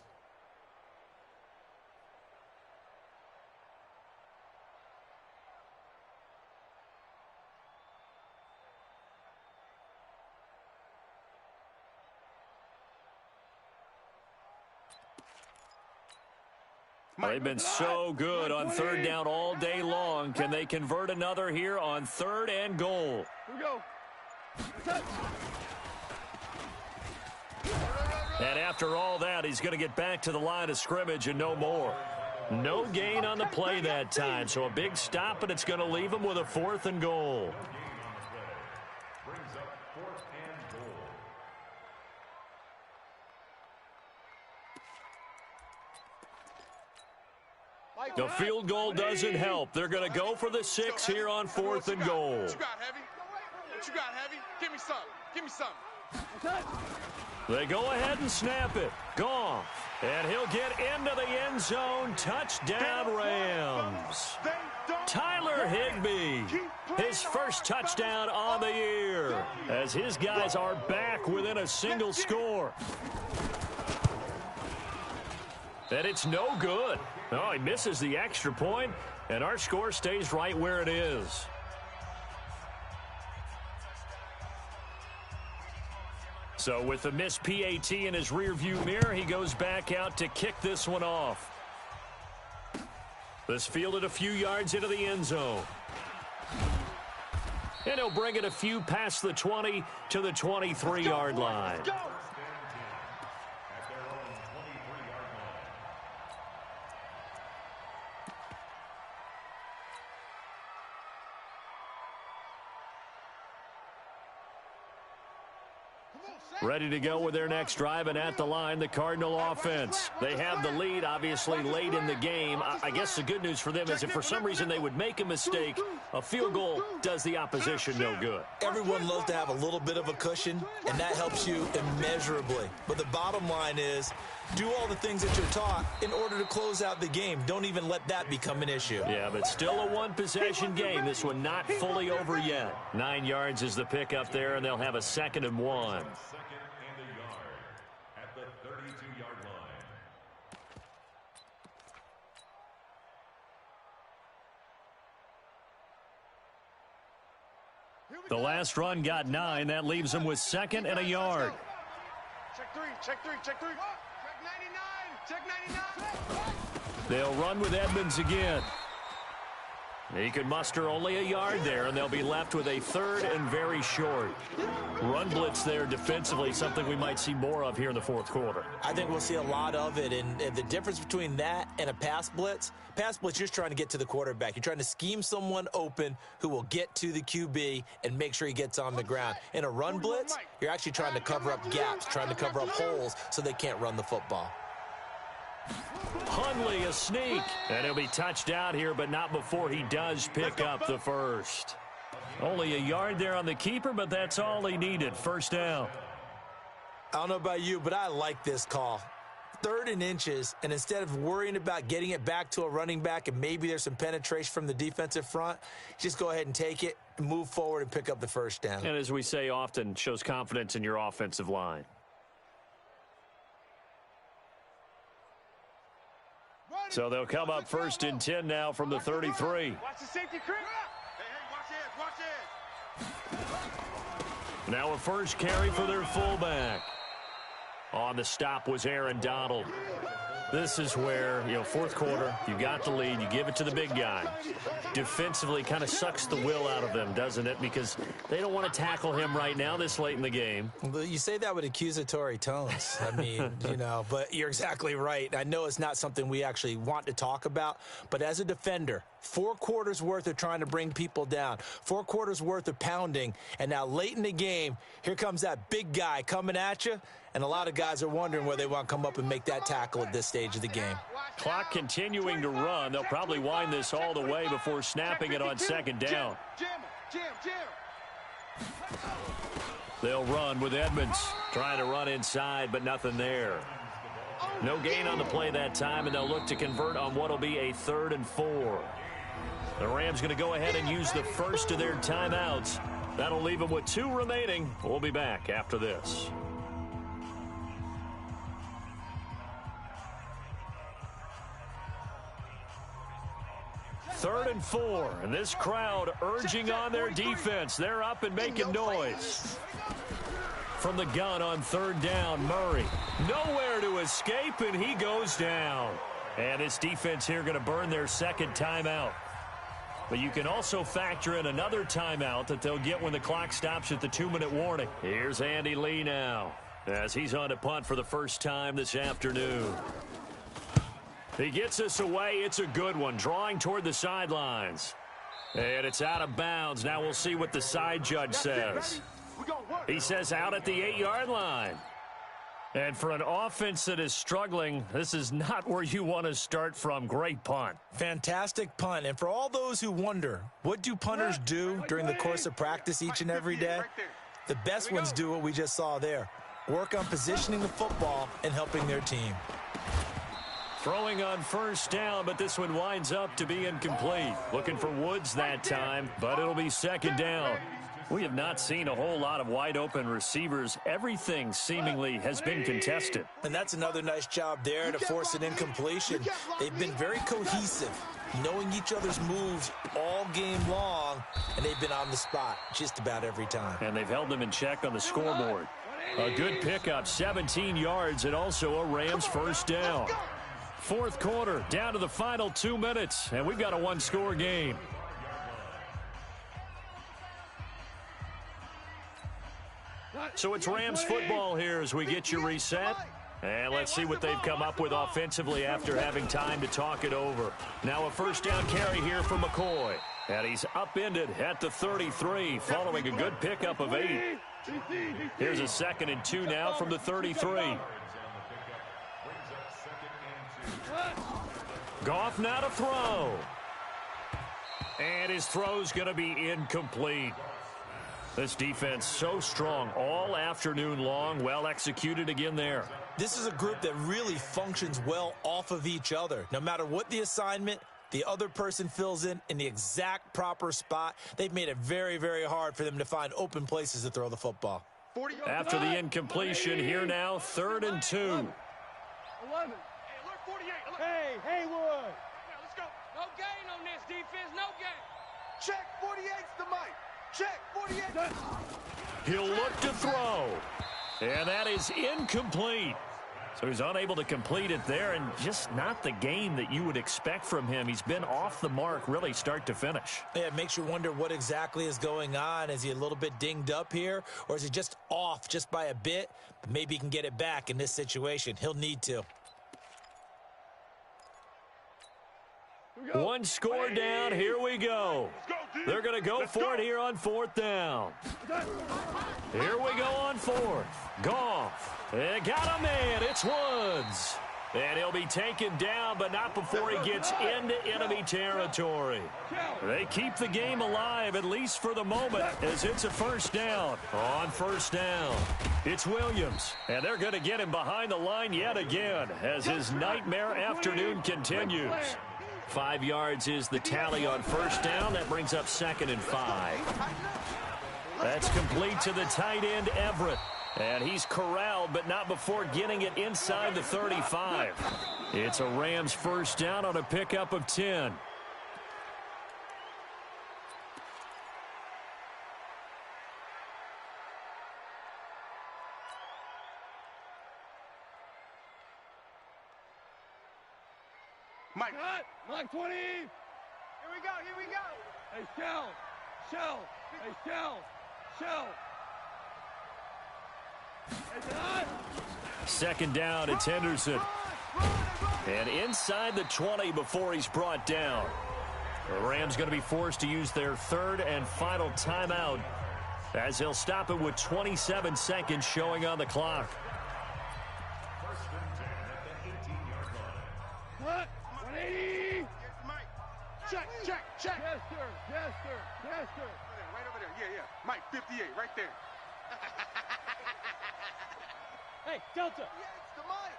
They've been so good on 3rd down all day long. Can they convert another here on 3rd and goal? Here we go. And after all that, he's going to get back to the line of scrimmage and no more. No gain on the play that time, so a big stop, and it's going to leave him with a 4th and goal. Brings up 4th and goal. The field goal doesn't help. They're going to go for the 6 here on 4th and goal. What you got, Heavy? What you got, Heavy? Give me something. Give me something. They go ahead and snap it. Goff. And he'll get into the end zone. Touchdown, Rams. Tyler Higbee. His first touchdown on the year as his guys are back within a single score. And it's no good. Oh, he misses the extra point, and our score stays right where it is. So with the missed PAT in his rearview mirror, he goes back out to kick this one off. This fielded a few yards into the end zone. And he'll bring it a few past the 20 to the 23-yard line. Ready to go with their next drive, and at the line, the Cardinal offense. They have the lead, obviously, late in the game. I guess the good news for them is if for some reason they would make a mistake, a field goal does the opposition no good. Everyone loves to have a little bit of a cushion, and that helps you immeasurably. But the bottom line is, do all the things that you're taught in order to close out the game. Don't even let that become an issue. Yeah, but still a one-possession game. This one not fully over yet. 9 yards is the pickup there, and they'll have a 2nd and 1. 2nd and a yard at the 32-yard line. The last run got 9. That leaves them with 2nd and a yard. Check 3, check 3, check 3. Check 99, check 99. They'll run with Edmonds again. He could muster only a yard there, and they'll be left with a 3rd and very short. Run blitz there defensively, something we might see more of here in the 4th quarter. I think we'll see a lot of it, and the difference between that and a pass blitz, you're just trying to get to the quarterback. You're trying to scheme someone open who will get to the QB and make sure he gets on the ground. In a run blitz, you're actually trying to cover up gaps, trying to cover up holes so they can't run the football. Hundley a sneak, and he'll be touched out here, but not before he does pick up the first. Only a yard there on the keeper, but that's all he needed. First down. I don't know about you, but I like this call. 3rd and inches, and instead of worrying about getting it back to a running back and maybe there's some penetration from the defensive front, just go ahead and take it, move forward, and pick up the first down. And as we say often, shows confidence in your offensive line. So they'll come up 1st and 10 now from the 33. Watch the safety creep. Hey, watch it. Now a first carry for their fullback. On the stop was Aaron Donald. This is where, 4th quarter, you got the lead, you give it to the big guy. Defensively kind of sucks the will out of them, doesn't it? Because they don't want to tackle him right now this late in the game. Well, you say that with accusatory tones. I mean, but you're exactly right. I know it's not something we actually want to talk about, but as a defender, 4 quarters worth of trying to bring people down, 4 quarters worth of pounding, and now late in the game, here comes that big guy coming at you, and a lot of guys are wondering where they want to come up and make that tackle at this stage of the game. Clock continuing to run. They'll probably wind this all the way before snapping it on 2nd down. They'll run with Edmonds. Trying to run inside, but nothing there. No gain on the play that time, and they'll look to convert on what will be a 3rd and 4. The Rams going to go ahead and use the first of their timeouts. That'll leave them with 2 remaining. We'll be back after this. Third and 4, and this crowd urging on their defense. They're up and making noise. From the gun on 3rd down, Murray. Nowhere to escape, and he goes down. And this defense here going to burn their 2nd timeout. But you can also factor in another timeout that they'll get when the clock stops at the 2-minute warning. Here's Andy Lee now as he's on to punt for the first time this afternoon. He gets us away. It's a good one, drawing toward the sidelines. And it's out of bounds. Now we'll see what the side judge says. He says out at the 8-yard line. And for an offense that is struggling, this is not where you want to start from. Great punt. Fantastic punt. And for all those who wonder, what do punters do during the course of practice each and every day? The best ones do what we just saw there. Work on positioning the football and helping their team. Throwing on 1st down, but this one winds up to be incomplete. Looking for Woods that time, but it'll be 2nd down. We have not seen a whole lot of wide-open receivers. Everything seemingly has been contested. And that's another nice job there to force an incompletion. They've been very cohesive, knowing each other's moves all game long, and they've been on the spot just about every time. And they've held them in check on the scoreboard. A good pickup, 17 yards, and also a Rams 1st down. 4th quarter, down to the final 2 minutes, and we've got a 1-score game. So it's Rams football here as we get you reset. And let's see what they've come up with offensively after having time to talk it over. Now a 1st down carry here for McCoy. And he's upended at the 33 following a good pickup of 8. Here's a 2nd and 2 now from the 33. Goff now to throw. And his throw's going to be incomplete. This defense so strong all afternoon long. Well executed again there. This is a group that really functions well off of each other. No matter what the assignment, the other person fills in the exact proper spot. They've made it very, very hard for them to find open places to throw the football. After the incompletion, here now, 3rd and 2. 11. Hey, Haywood. Let's go. No gain on this defense. No gain. Check 48's the mic. Check 48. He'll look to throw. And that is incomplete. So he's unable to complete it there, and just not the game that you would expect from him. He's been off the mark really start to finish. Yeah, it makes you wonder what exactly is going on. Is he a little bit dinged up here, or is he just off just by a bit? But maybe he can get it back in this situation. He'll need to. 1 score down. Here we go. They're going to go for it here on 4th down. Here we go on 4th. Goff. They got a man. It's Woods. And he'll be taken down, but not before he gets into enemy territory. They keep the game alive, at least for the moment, as it's a first down. On first down, it's Williams. And they're going to get him behind the line yet again as his nightmare afternoon continues. 5 yards is the tally on first down. That brings up 2nd and 5. That's complete to the tight end, Everett. And he's corralled, but not before getting it inside the 35. It's a Rams first down on a pickup of 10. Mike. Mike 20. Here we go. Here we go. Hey, Shell. Hey, Shell. Second down, it's Henderson. And inside the 20 before he's brought down. The Rams going to be forced to use their third and final timeout as they'll stop it with 27 seconds showing on the clock. First and 10 at the 18-yard line. What? 180. Mike. Check. Yes, sir. Right over there. Yeah. Mike, 58, right there. Hey, Delta. Yeah, it's the Mike.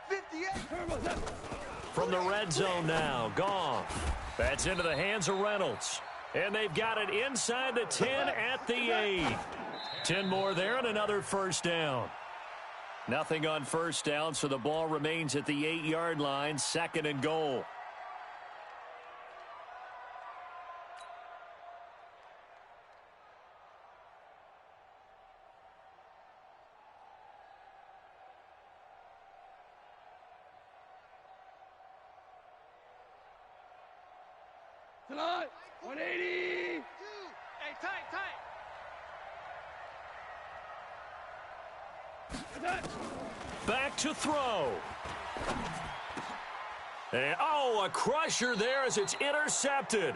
58. From the red zone now, Goff. That's into the hands of Reynolds. And they've got it inside the 10 at the 8. 10 more there and another first down. Nothing on first down, so the ball remains at the 8-yard line, 2nd and goal. Tonight, 180. Hey, tight. Back to throw. And, a crusher there as it's intercepted.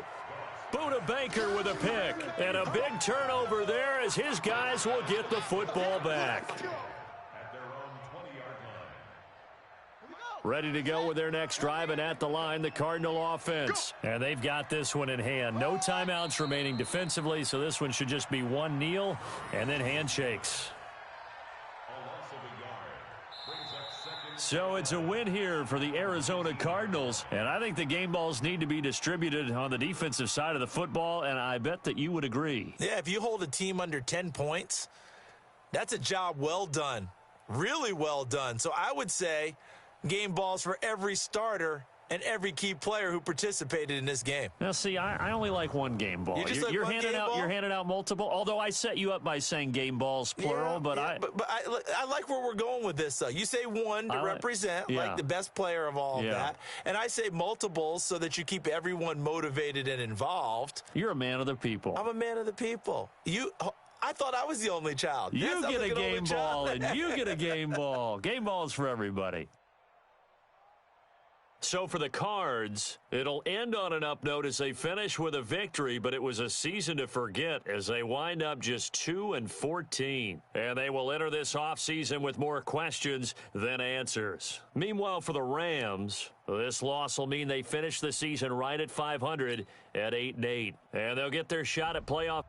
Buda Baker with a pick. And a big turnover there as his guys will get the football back. At their own 20-yard line. Ready to go with their next drive, and at the line, the Cardinal offense. And they've got this one in hand. No timeouts remaining defensively, so this one should just be one kneel and then handshakes. So it's a win here for the Arizona Cardinals, and I think the game balls need to be distributed on the defensive side of the football, and I bet that you would agree. Yeah, if you hold a team under 10 points, that's a job well done, really well done. So I would say game balls for every starter and every key player who participated in this game. Now, see, I only like one game ball. You're handing out multiple, although I set you up by saying game balls, plural. But I like where we're going with this, though. You say one to represent, like the best player of all of that. And I say multiples so that you keep everyone motivated and involved. You're a man of the people. I'm a man of the people. I thought I was the only child. You get a game ball, and you get a game ball. Game balls for everybody. So for the Cards, it'll end on an up note as they finish with a victory, but it was a season to forget as they wind up just 2-14. And they will enter this offseason with more questions than answers. Meanwhile, for the Rams, this loss will mean they finish the season right at 500 at 8-8. And they'll get their shot at playoff.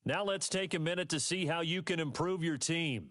Now let's take a minute to see how you can improve your team.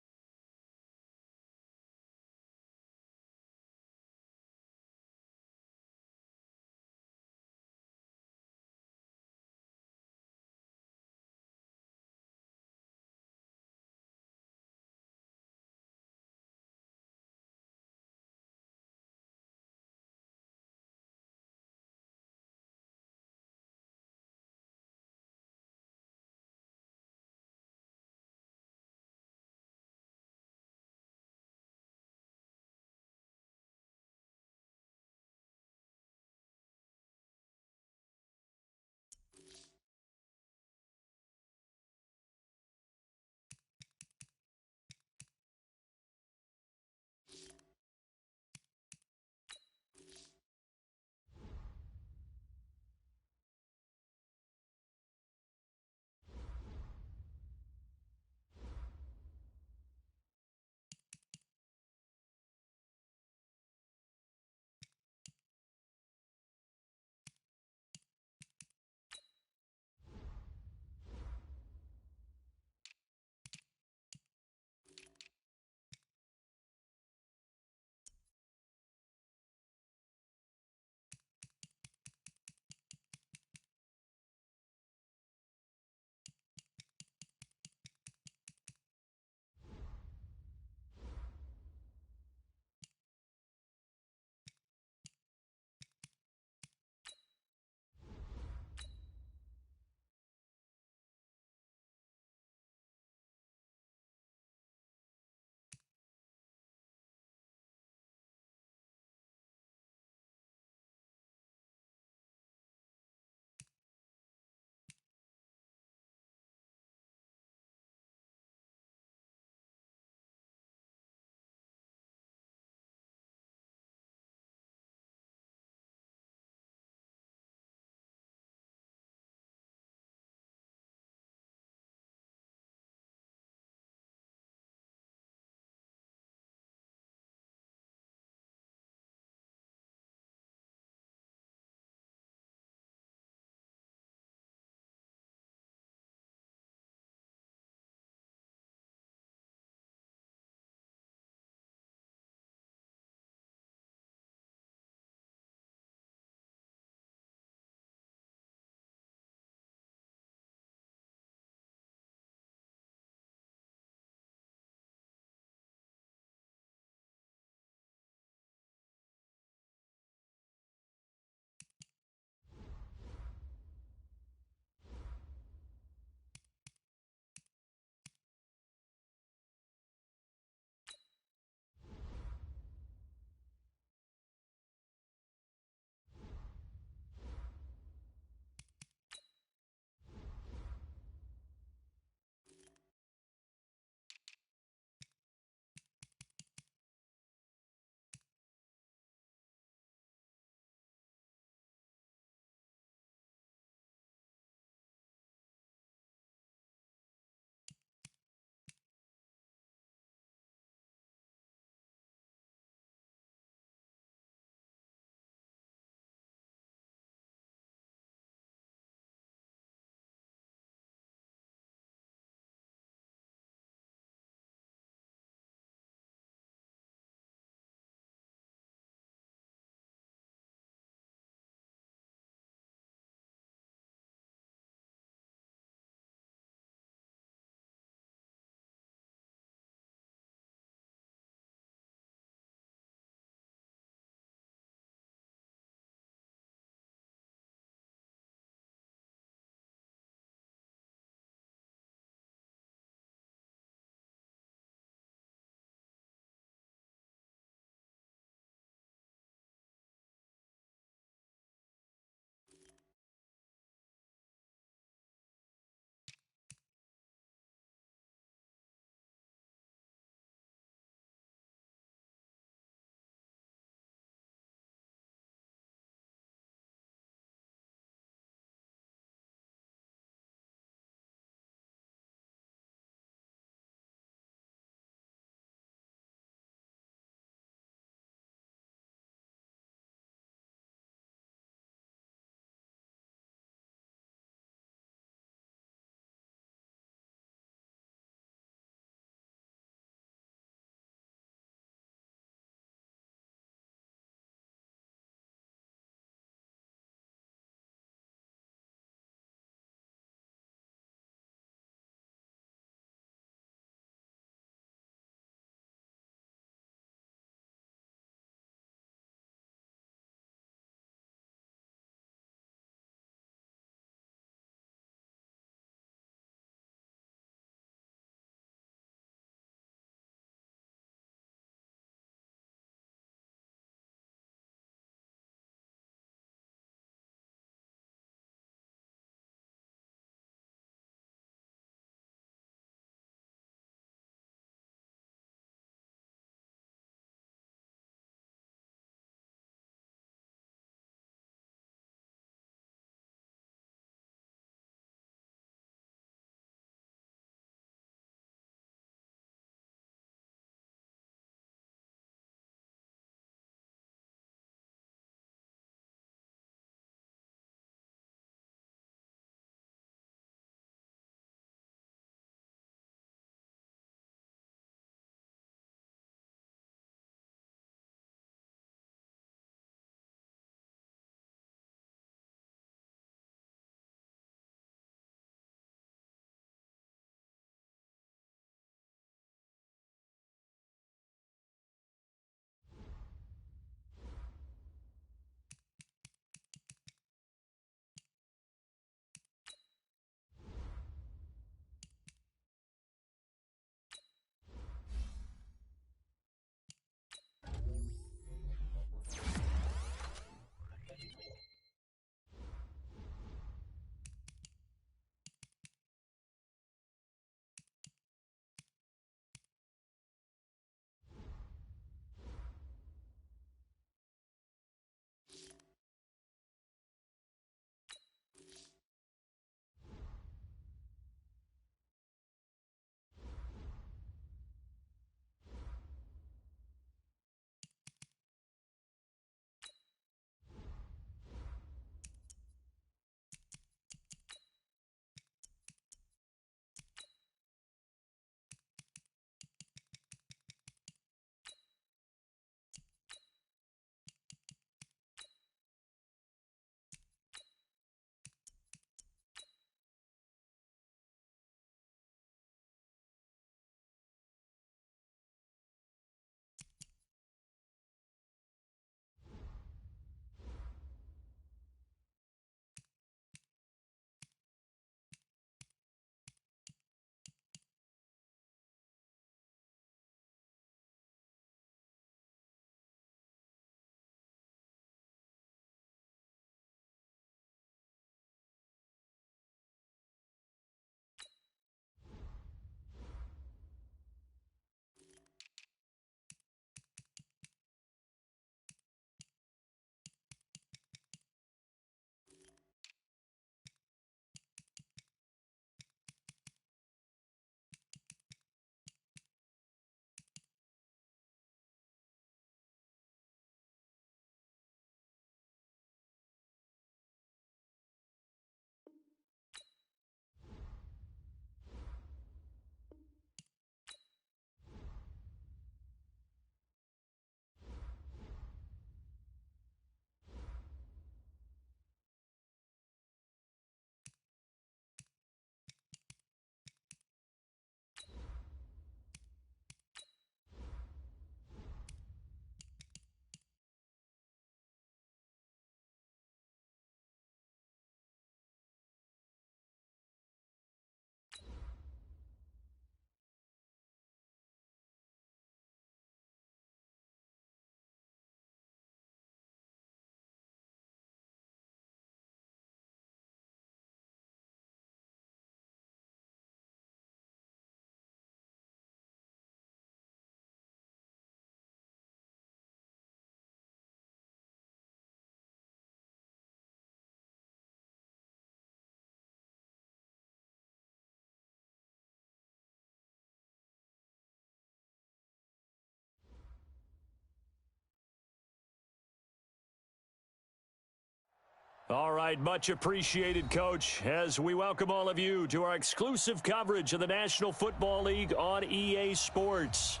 All right, much appreciated, Coach, as we welcome all of you to our exclusive coverage of the National Football League on EA Sports.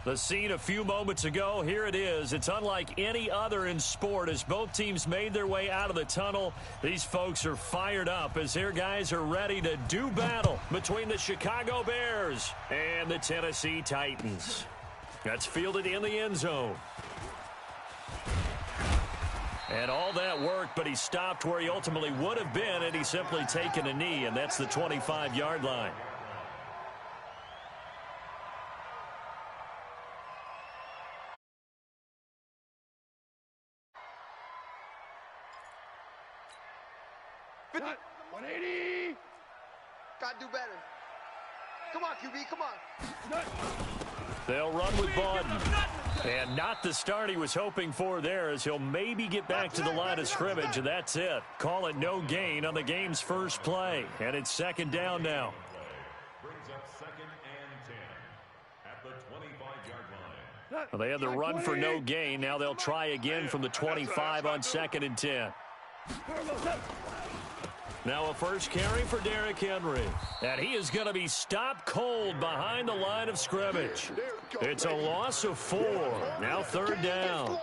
The scene a few moments ago, here it is. It's unlike any other in sport as both teams made their way out of the tunnel. These folks are fired up as their guys are ready to do battle between the Chicago Bears and the Tennessee Titans. That's fielded in the end zone. And all that work, but he stopped where he ultimately would have been had he simply taken a knee, and that's the 25-yard line. Cut. 180. Gotta do better. Come on, QB, come on. They'll run with Bawden. And not the start he was hoping for there, as he'll maybe get back to the line of scrimmage, and that's it. Call it no gain on the game's first play. And it's second down now. Brings up second and 10 at the 25-yard line. Well, they had the run for no gain. Now they'll try again from the 25 on second and 10. Now a first carry for Derrick Henry. And he is going to be stopped cold behind the line of scrimmage. It's a loss of 4. Now third down.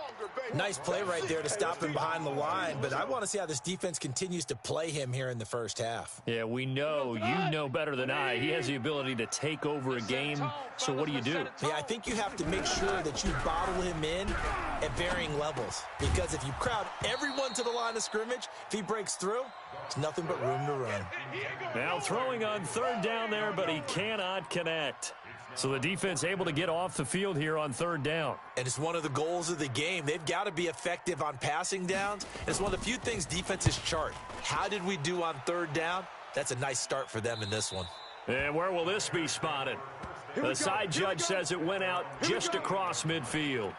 Nice play right there to stop him behind the line, but I want to see how this defense continues to play him here in the first half. Yeah, we know, you know better than I, he has the ability to take over a game. So what do you do? Yeah, I think you have to make sure that you bottle him in at varying levels, because if you crowd everyone to the line of scrimmage, if he breaks through, it's nothing but room to run. Now throwing on third down there, but he cannot connect. So the defense able to get off the field here on third down. And it's one of the goals of the game. They've got to be effective on passing downs. It's one of the few things defenses chart. How did we do on third down? That's a nice start for them in this one. And where will this be spotted? The side judge says it went out just across midfield.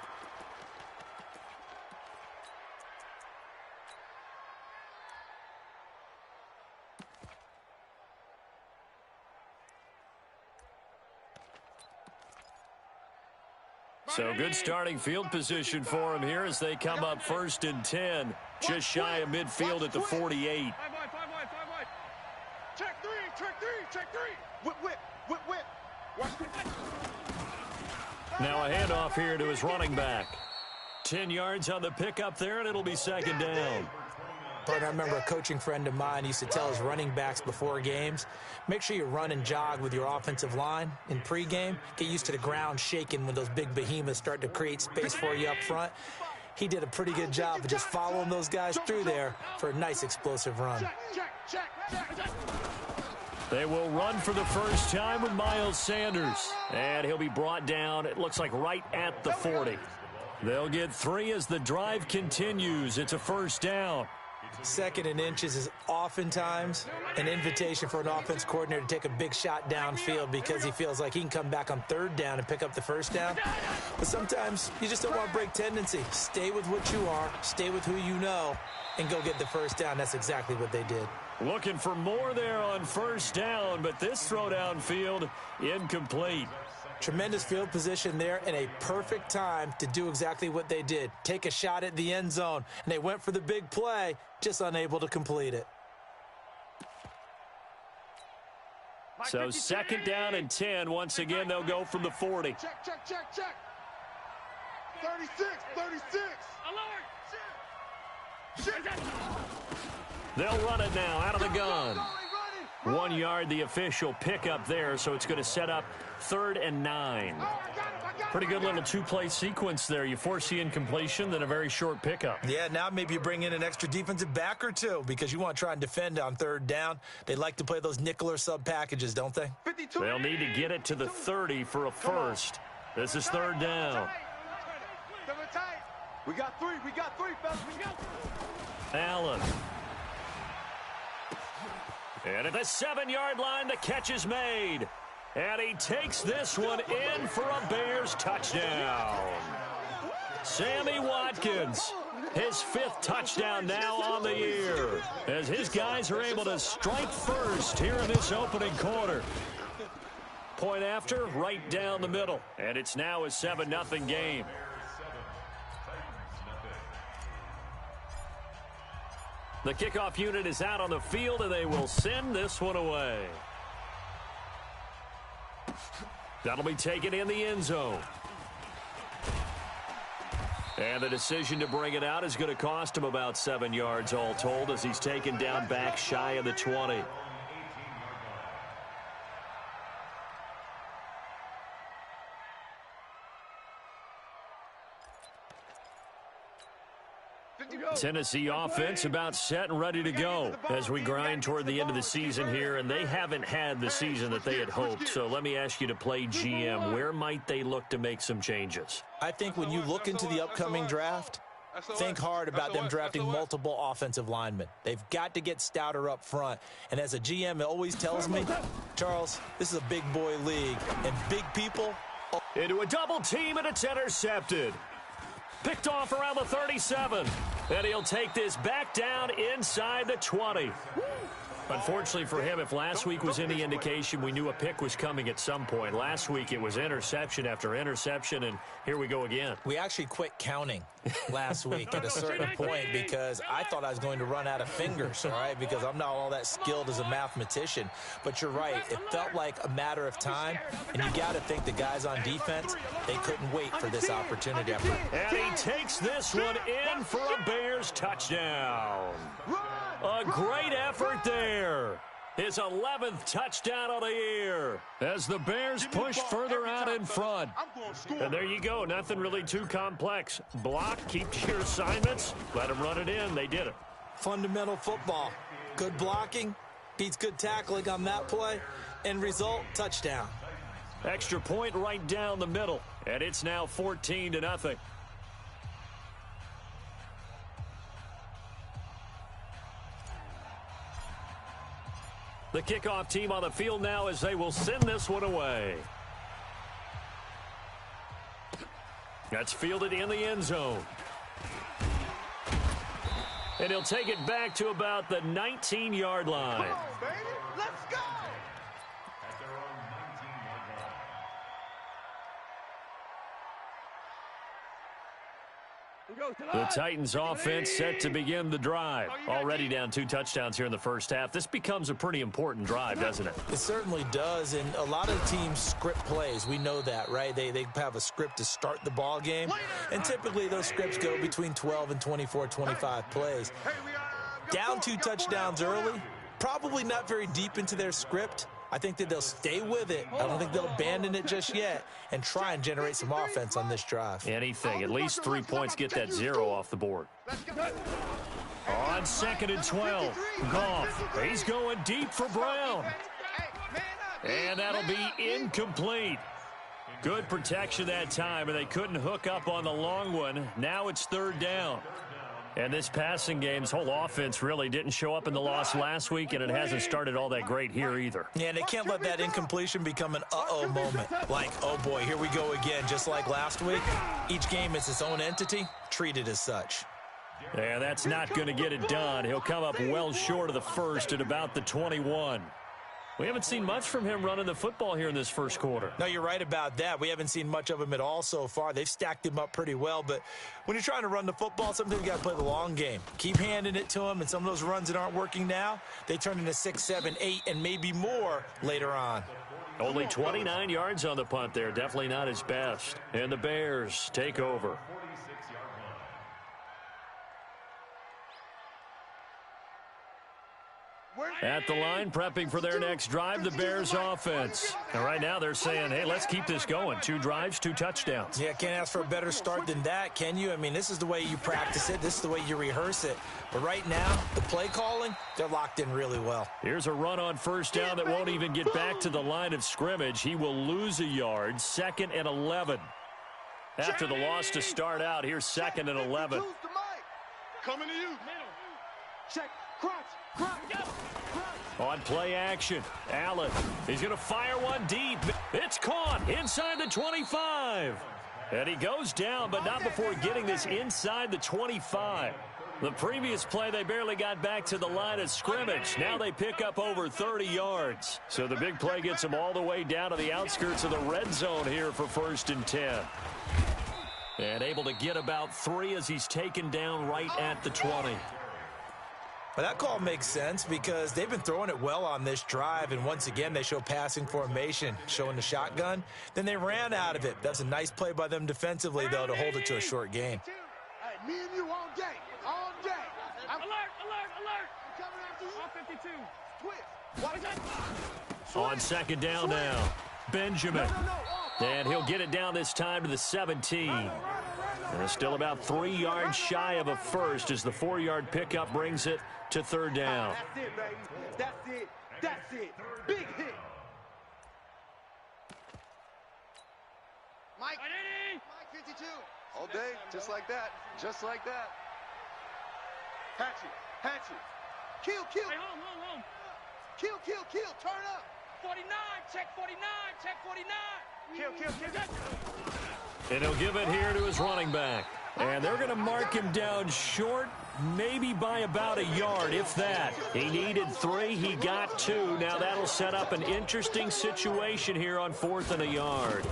So good starting field position for him here as they come up first and 10. Just shy of midfield at the 48. Check three. Whip. Now a handoff here to his running back. 10 yards on the pickup there, and it'll be second down. But I remember a coaching friend of mine used to tell his running backs before games, make sure you run and jog with your offensive line in pregame. Get used to the ground shaking when those big behemoths start to create space for you up front. He did a pretty good job of just following those guys through there for a nice explosive run. Check. They will run for the first time with Miles Sanders. And he'll be brought down, it looks like right at the 40. They'll get 3 as the drive continues. It's a first down. Second and inches is oftentimes an invitation for an offense coordinator to take a big shot downfield because he feels like he can come back on third down and pick up the first down. But sometimes you just don't want to break tendency. Stay with what you are, stay with who you know, and go get the first down. That's exactly what they did. Looking for more there on first down, but this throw downfield incomplete. Tremendous field position there and a perfect time to do exactly what they did. Take a shot at the end zone, and they went for the big play, just unable to complete it. So second down and 10. Once again, they'll go from the 40. Check. 36. They'll run it now out of the gun. 1 yard, the official pickup there, so it's going to set up 3rd and 9. Pretty good little two-play sequence there. You force the incompletion, then a very short pickup. Yeah, now maybe you bring in an extra defensive back or two because you want to try and defend on third down. They like to play those nickel or sub packages, don't they? They'll need to get it to the 30 for a first. This is third down. We got three, fellas. Allen. And at the 7-yard line, the catch is made. And he takes this one in for a Bears touchdown. Sammy Watkins, his 5th touchdown now on the year, as his guys are able to strike first here in this opening quarter. Point after, right down the middle. And it's now a 7-0 game. The kickoff unit is out on the field, and they will send this one away. That'll be taken in the end zone. And the decision to bring it out is going to cost him about 7 yards all told as he's taken down back shy of the 20. Tennessee offense about set and ready to go as we grind toward the end of the season here, and they haven't had the season that they had hoped. So let me ask you to play GM. Where might they look to make some changes? I think when you look into the upcoming draft, think hard about them drafting multiple offensive linemen. They've got to get stouter up front. And as a GM, it always tells me, Charles, this is a big boy league, and big people. Into a double team, and it's intercepted. Picked off around the 37. And he'll take this back down inside the 20. Unfortunately for him, if last week was any indication, we knew a pick was coming at some point. Last week it was interception after interception, and here we go again. We actually quit counting last week at a certain point because I thought I was going to run out of fingers, all right, because I'm not all that skilled as a mathematician. But you're right. It felt like a matter of time, and you got to think the guys on defense, they couldn't wait for this opportunity. And he takes this one in for a Bears touchdown. A great effort there. His 11th touchdown of the year as the Bears push further out in front. And there you go. Nothing really too complex. Block, keep to your assignments, let them run it in. They did it. Fundamental football. Good blocking beats good tackling on that play. End result, touchdown. Extra point right down the middle. And it's now 14-0. The kickoff team on the field now as they will send this one away. That's fielded in the end zone. And he'll take it back to about the 19-yard line. Come on, baby. Let's go. At their own 19-yard line. The Titans offense set to begin the drive. Already down 2 touchdowns here in the first half. This becomes a pretty important drive, doesn't it? It certainly does, and a lot of teams script plays. We know that, right? They have a script to start the ball game, and typically those scripts go between 12 and 24, 25 plays. Down 2 touchdowns early, probably not very deep into their script. I think that they'll stay with it. I don't think they'll abandon it just yet and try and generate some offense on this drive. Anything. At least 3 points. Get that 0 off the board. On 2nd and 12. Goff. He's going deep for Brown. And that'll be incomplete. Good protection that time, and they couldn't hook up on the long one. Now it's 3rd down. And this passing game's whole offense really didn't show up in the loss last week, and it hasn't started all that great here either. Yeah, and they can't let that incompletion become an uh-oh moment. Like, oh boy, here we go again, just like last week. Each game is its own entity, treated as such. Yeah, that's not going to get it done. He'll come up well short of the first at about the 21. We haven't seen much from him running the football here in this first quarter. No, you're right about that. We haven't seen much of him at all so far. They've stacked him up pretty well, but when you're trying to run the football, sometimes you got to play the long game. Keep handing it to him, and some of those runs that aren't working now, they turn into 6, 7, 8, and maybe more later on. Only 29 yards on the punt there. Definitely not his best. And the Bears take over. At the line, prepping for their next drive, the Bears offense. And right now they're saying, hey, let's keep this going. 2 drives, 2 touchdowns. Yeah, can't ask for a better start than that, can you? I mean, this is the way you practice it. This is the way you rehearse it. But right now, the play calling, they're locked in really well. Here's a run on 1st down that won't even get back to the line of scrimmage. He will lose a yard, 2nd and 11. After the loss to start out, here's 2nd and 11. Coming to you. Check. Crunch. On play action, Allen. He's going to fire one deep. It's caught inside the 25. And he goes down, but not before getting this inside the 25. The previous play, they barely got back to the line of scrimmage. Now they pick up over 30 yards. So the big play gets them all the way down to the outskirts of the red zone here for 1st and 10. And able to get about 3 as he's taken down right at the 20. Well, that call makes sense because they've been throwing it well on this drive, and once again, they show passing formation, showing the shotgun. Then they ran out of it. That's a nice play by them defensively, though, to hold it to a short gain. Hey, me and you all day. All day. Alert, alert, alert. I'm coming after you. All 52. Twist. Watch that. On second down now, Benjamin. And he'll get it down this time to the 17. And still about 3 yards shy of a first as the 4-yard pickup brings it to third down. That's it, baby. That's it. That's it. Big hit. Mike. Mike 52. All day, just like that. Just like that. Hatchet. Hatchet. Kill, kill. Hey, home. Kill, kill, kill. Turn up. 49, check 49, check 49. Kill. And he'll give it here to his running back. And they're going to mark him down short, maybe by about a yard, if that. He needed 3, he got 2. Now that'll set up an interesting situation here on 4th and a yard.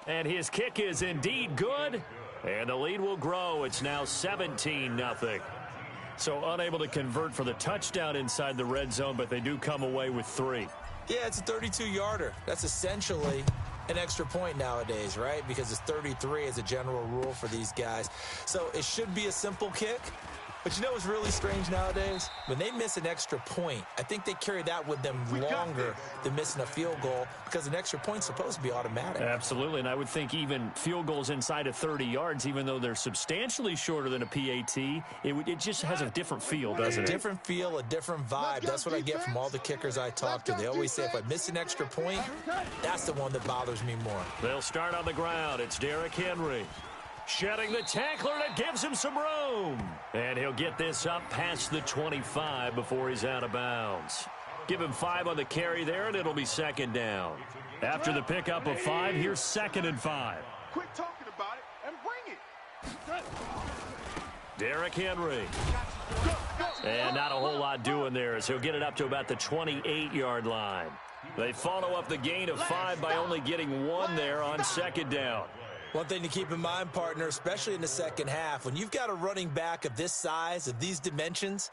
And his kick is indeed good. And the lead will grow. It's now 17-0. So unable to convert for the touchdown inside the red zone, but they do come away with 3. Yeah, it's a 32-yarder. That's essentially an extra point nowadays, right? Because it's 33 as a general rule for these guys. So it should be a simple kick. But you know what's really strange nowadays? When they miss an extra point, I think they carry that with them longer than missing a field goal because an extra point's supposed to be automatic. Absolutely, and I would think even field goals inside of 30 yards, even though they're substantially shorter than a PAT, it just has a different feel, doesn't it? A different feel, a different vibe. That's what I get from all the kickers I talk to. They always say if I miss an extra point, that's the one that bothers me more. They'll start on the ground. It's Derrick Henry. Shedding the tackler that gives him some room. And he'll get this up past the 25 before he's out of bounds. Give him 5 on the carry there, and it'll be second down. After the pickup of 5, here's 2nd and 5. Quit talking about it and bring it. Derrick Henry. And not a whole lot doing there as he'll get it up to about the 28-yard line. They follow up the gain of 5 by only getting 1 there on second down. One thing to keep in mind, partner, especially in the second half, when you've got a running back of this size, of these dimensions,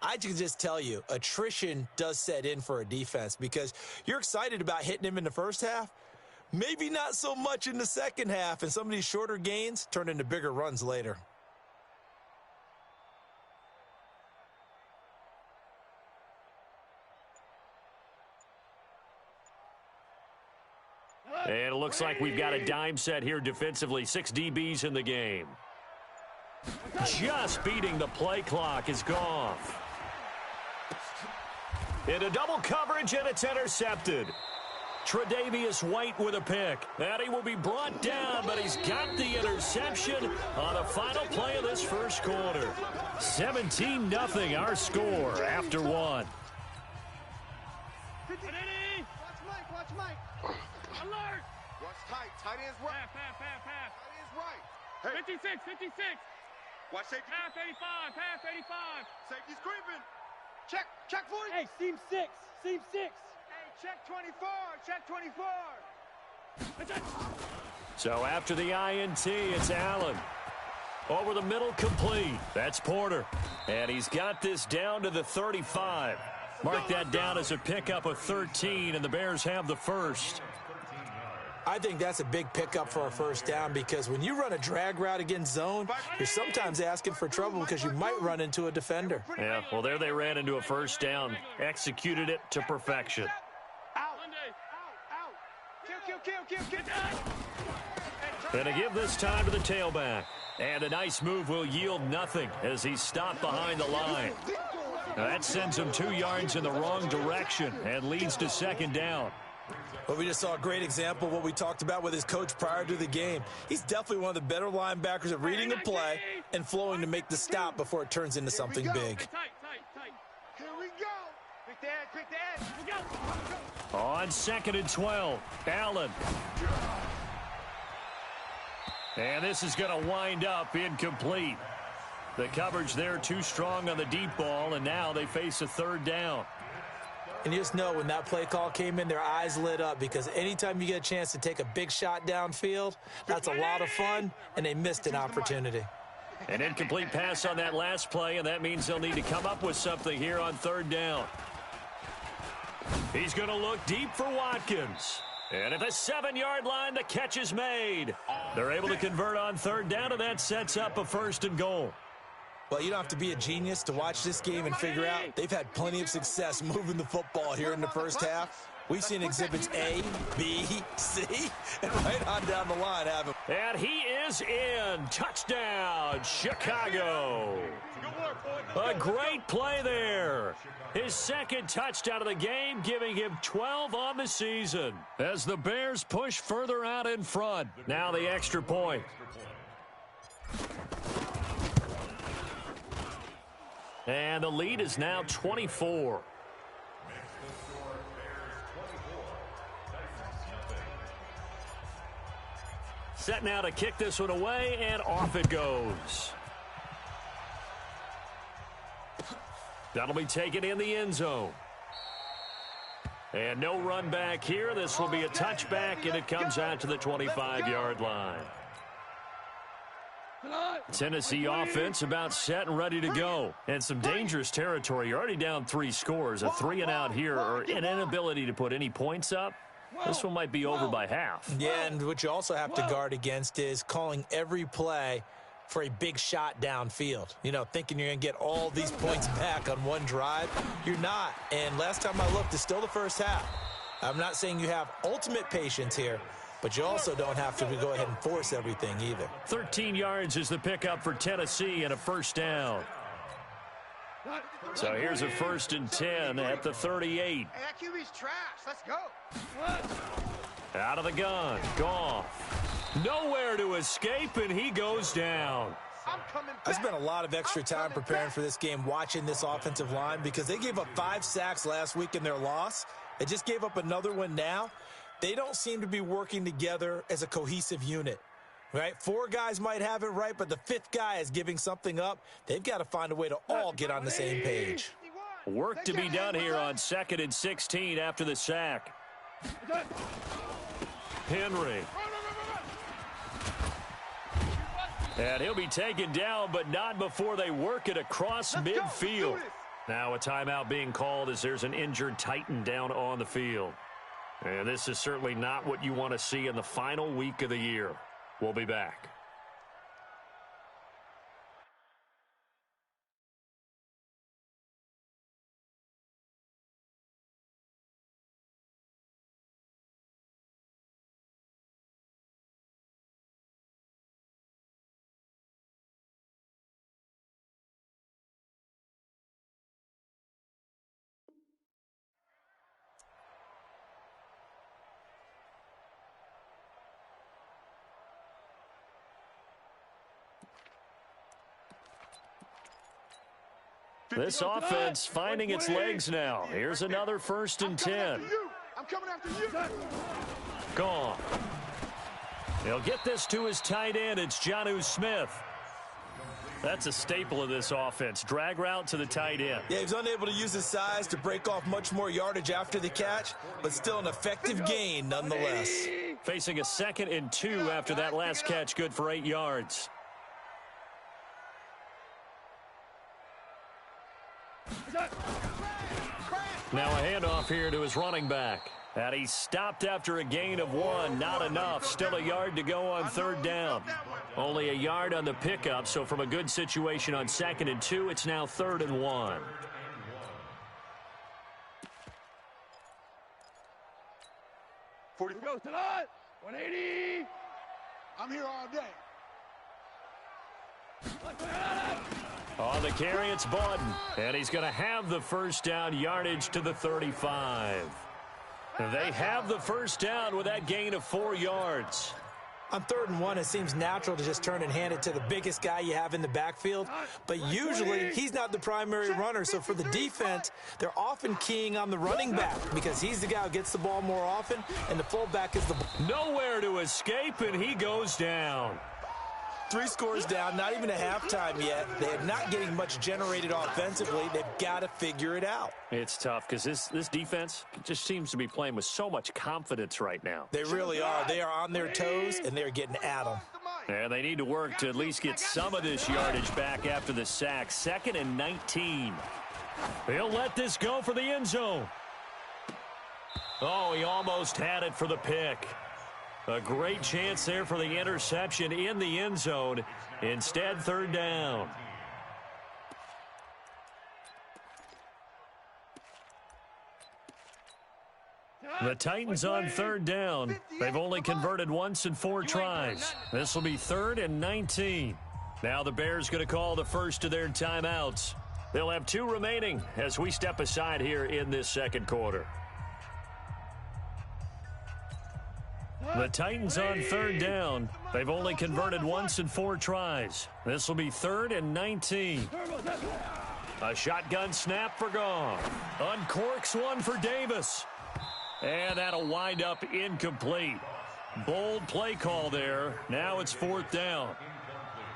I can just tell you, attrition does set in for a defense because you're excited about hitting him in the first half, maybe not so much in the second half, and some of these shorter gains turn into bigger runs later. And it looks like we've got a dime set here defensively. 6 DBs in the game. Just beating the play clock is Goff. Into double coverage, and it's intercepted. Tre'Davious White with a pick. And he will be brought down, but he's got the interception on the final play of this first quarter. 17-0 our score after 1. Watch Mike. Alert. Watch tight. Tight end's right. Pass. Tight end's right. Hey. 56. Watch safety. Pass 85. Safety's creeping. Check 40. Hey, seam 6. Hey, check 24. Check 24. So after the INT, it's Allen. Over the middle, complete. That's Porter. And he's got this down to the 35. Mark that down as a pickup of 13, and the Bears have the first. I think that's a big pickup for a first down because when you run a drag route against zone, you're sometimes asking for trouble because you might run into a defender. Yeah, well, there they ran into a first down, executed it to perfection. Out. Kill. And to give this time to the tailback. And a nice move will yield nothing as he's stopped behind the line. Now that sends him 2 yards in the wrong direction and leads to second down. Well, we just saw a great example of what we talked about with his coach prior to the game. He's definitely one of the better linebackers at reading a play and flowing to make the stop before it turns into something big. Tight. Here we go. Quick the edge. We go. On 2nd and 12, Allen. And this is going to wind up incomplete. The coverage there too strong on the deep ball, and now they face a third down. And you just know when that play call came in, their eyes lit up because anytime you get a chance to take a big shot downfield, that's a lot of fun, and they missed an opportunity. An incomplete pass on that last play, and that means they'll need to come up with something here on third down. He's going to look deep for Watkins. And at the 7-yard line, the catch is made. They're able to convert on third down, and that sets up a 1st and goal. Well, you don't have to be a genius to watch this game and figure out they've had plenty of success moving the football here in the first half. We've seen exhibits A, B, C, and right on down the line, haven't we? And he is in. Touchdown, Chicago. A great play there. His 2nd touchdown of the game, giving him 12 on the season. As the Bears push further out in front. Now the extra point. And the lead is now 24. Set now to kick this one away, and off it goes. That'll be taken in the end zone. And no run back here. This will be a touchback, and it comes out to the 25-yard line. Tennessee offense about set and ready to go. And some dangerous territory. You're already down 3 scores. A 3-and-out here, or an inability to put any points up. This one might be over by half. Yeah, and what you also have to guard against is calling every play for a big shot downfield. You know, thinking you're going to get all these points back on one drive. You're not. And last time I looked, it's still the first half. I'm not saying you have ultimate patience here, but you also don't have to go ahead and force everything either. 13 yards is the pickup for Tennessee and a 1st down. So here's a 1st and 10 at the 38. Hey, that QB's trash. Let's go. Out of the gun. Goff. Nowhere to escape, and he goes down. I spent a lot of extra time preparing for this game, watching this offensive line, because they gave up 5 sacks last week in their loss. They just gave up another one now. They don't seem to be working together as a cohesive unit. Right? 4 guys might have it right, but the 5th guy is giving something up. They've got to find a way to all get on the same page. Work to be done here on 2nd and 16 after the sack. Henry. And he'll be taken down, but not before they work it across midfield. Now a timeout being called as there's an injured Titan down on the field. And this is certainly not what you want to see in the final week of the year. We'll be back. This offense finding its legs now. Here's another 1st and 10. I'm coming after you. Gone. He'll get this to his tight end. It's Jonnu Smith. That's a staple of this offense. Drag route to the tight end. Yeah, he's unable to use his size to break off much more yardage after the catch, but still an effective gain nonetheless. Facing a 2nd and 2 after that last catch, good for 8 yards. Now a handoff here to his running back. And he stopped after a gain of 1. Not enough. Still a yard to go on 3rd down. Only a yard on the pickup, so from a good situation on 2nd and 2, it's now 3rd and 1. Goes tonight. 180. I'm here all day. On the carry, it's Bawden. And he's going to have the 1st down, yardage to the 35. They have the 1st down with that gain of 4 yards. On 3rd and 1, it seems natural to just turn and hand it to the biggest guy you have in the backfield. But usually, he's not the primary runner. So for the defense, they're often keying on the running back because he's the guy who gets the ball more often, and the fullback is the... Nowhere to escape, and he goes down. 3 scores down, not even a halftime yet. They are not getting much generated offensively. They've got to figure it out. It's tough because this defense just seems to be playing with so much confidence right now. They really are. They are on their toes, and they're getting at them. And they need to work to at least get some of this yardage back after the sack. 2nd and 19. He'll let this go for the end zone. Oh, he almost had it for the pick. A great chance there for the interception in the end zone. Instead, 3rd down. The Titans on 3rd down. They've only converted once in 4 tries. This will be 3rd and 19. Now the Bears going to call the first of their timeouts. They'll have 2 remaining as we step aside here in this 2nd quarter. The Titans on 3rd down. They've only converted once in 4 tries. This will be 3rd and 19. A shotgun snap for Goff. Uncorks one for Davis. And that'll wind up incomplete. Bold play call there. Now it's 4th down.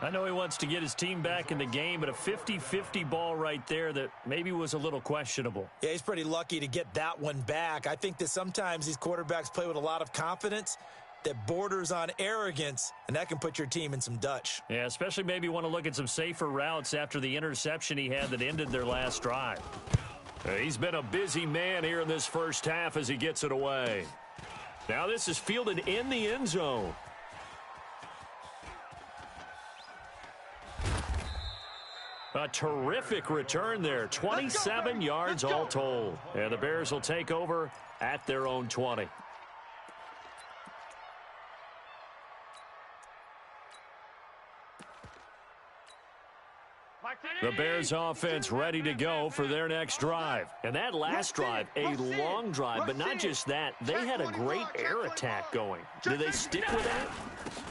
I know he wants to get his team back in the game, but a 50-50 ball right there that maybe was a little questionable. Yeah, he's pretty lucky to get that one back. I think that sometimes these quarterbacks play with a lot of confidence that borders on arrogance, and that can put your team in some Dutch. Yeah, especially maybe want to look at some safer routes after the interception he had that ended their last drive. He's been a busy man here in this first half as he gets it away. Now this is fielded in the end zone. A terrific return there. 27 yards all told. And the Bears will take over at their own 20. The Bears offense ready to go for their next drive. And that last drive, a long drive, but not just that. They had a great air attack going. Do they stick with that?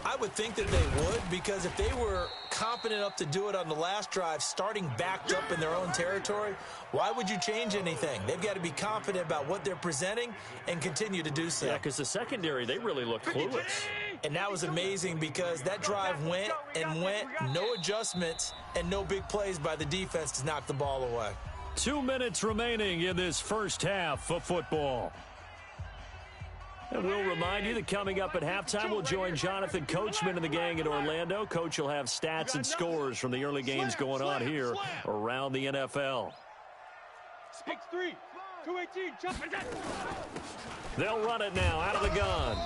I would think that they would, because if they were confident enough to do it on the last drive, starting backed up in their own territory, why would you change anything? They've got to be confident about what they're presenting and continue to do so. Yeah, because the secondary, they really looked clueless. And that was amazing because that drive went and went, no adjustments, and no big plays by the defense to knock the ball away. 2 minutes remaining in this first half of football. And we'll remind you that coming up at halftime, we'll join Jonathan Coachman and the gang in Orlando. Coach will have stats and scores from the early games going on here around the NFL. 6-3, 218, jump. They'll run it now out of the gun.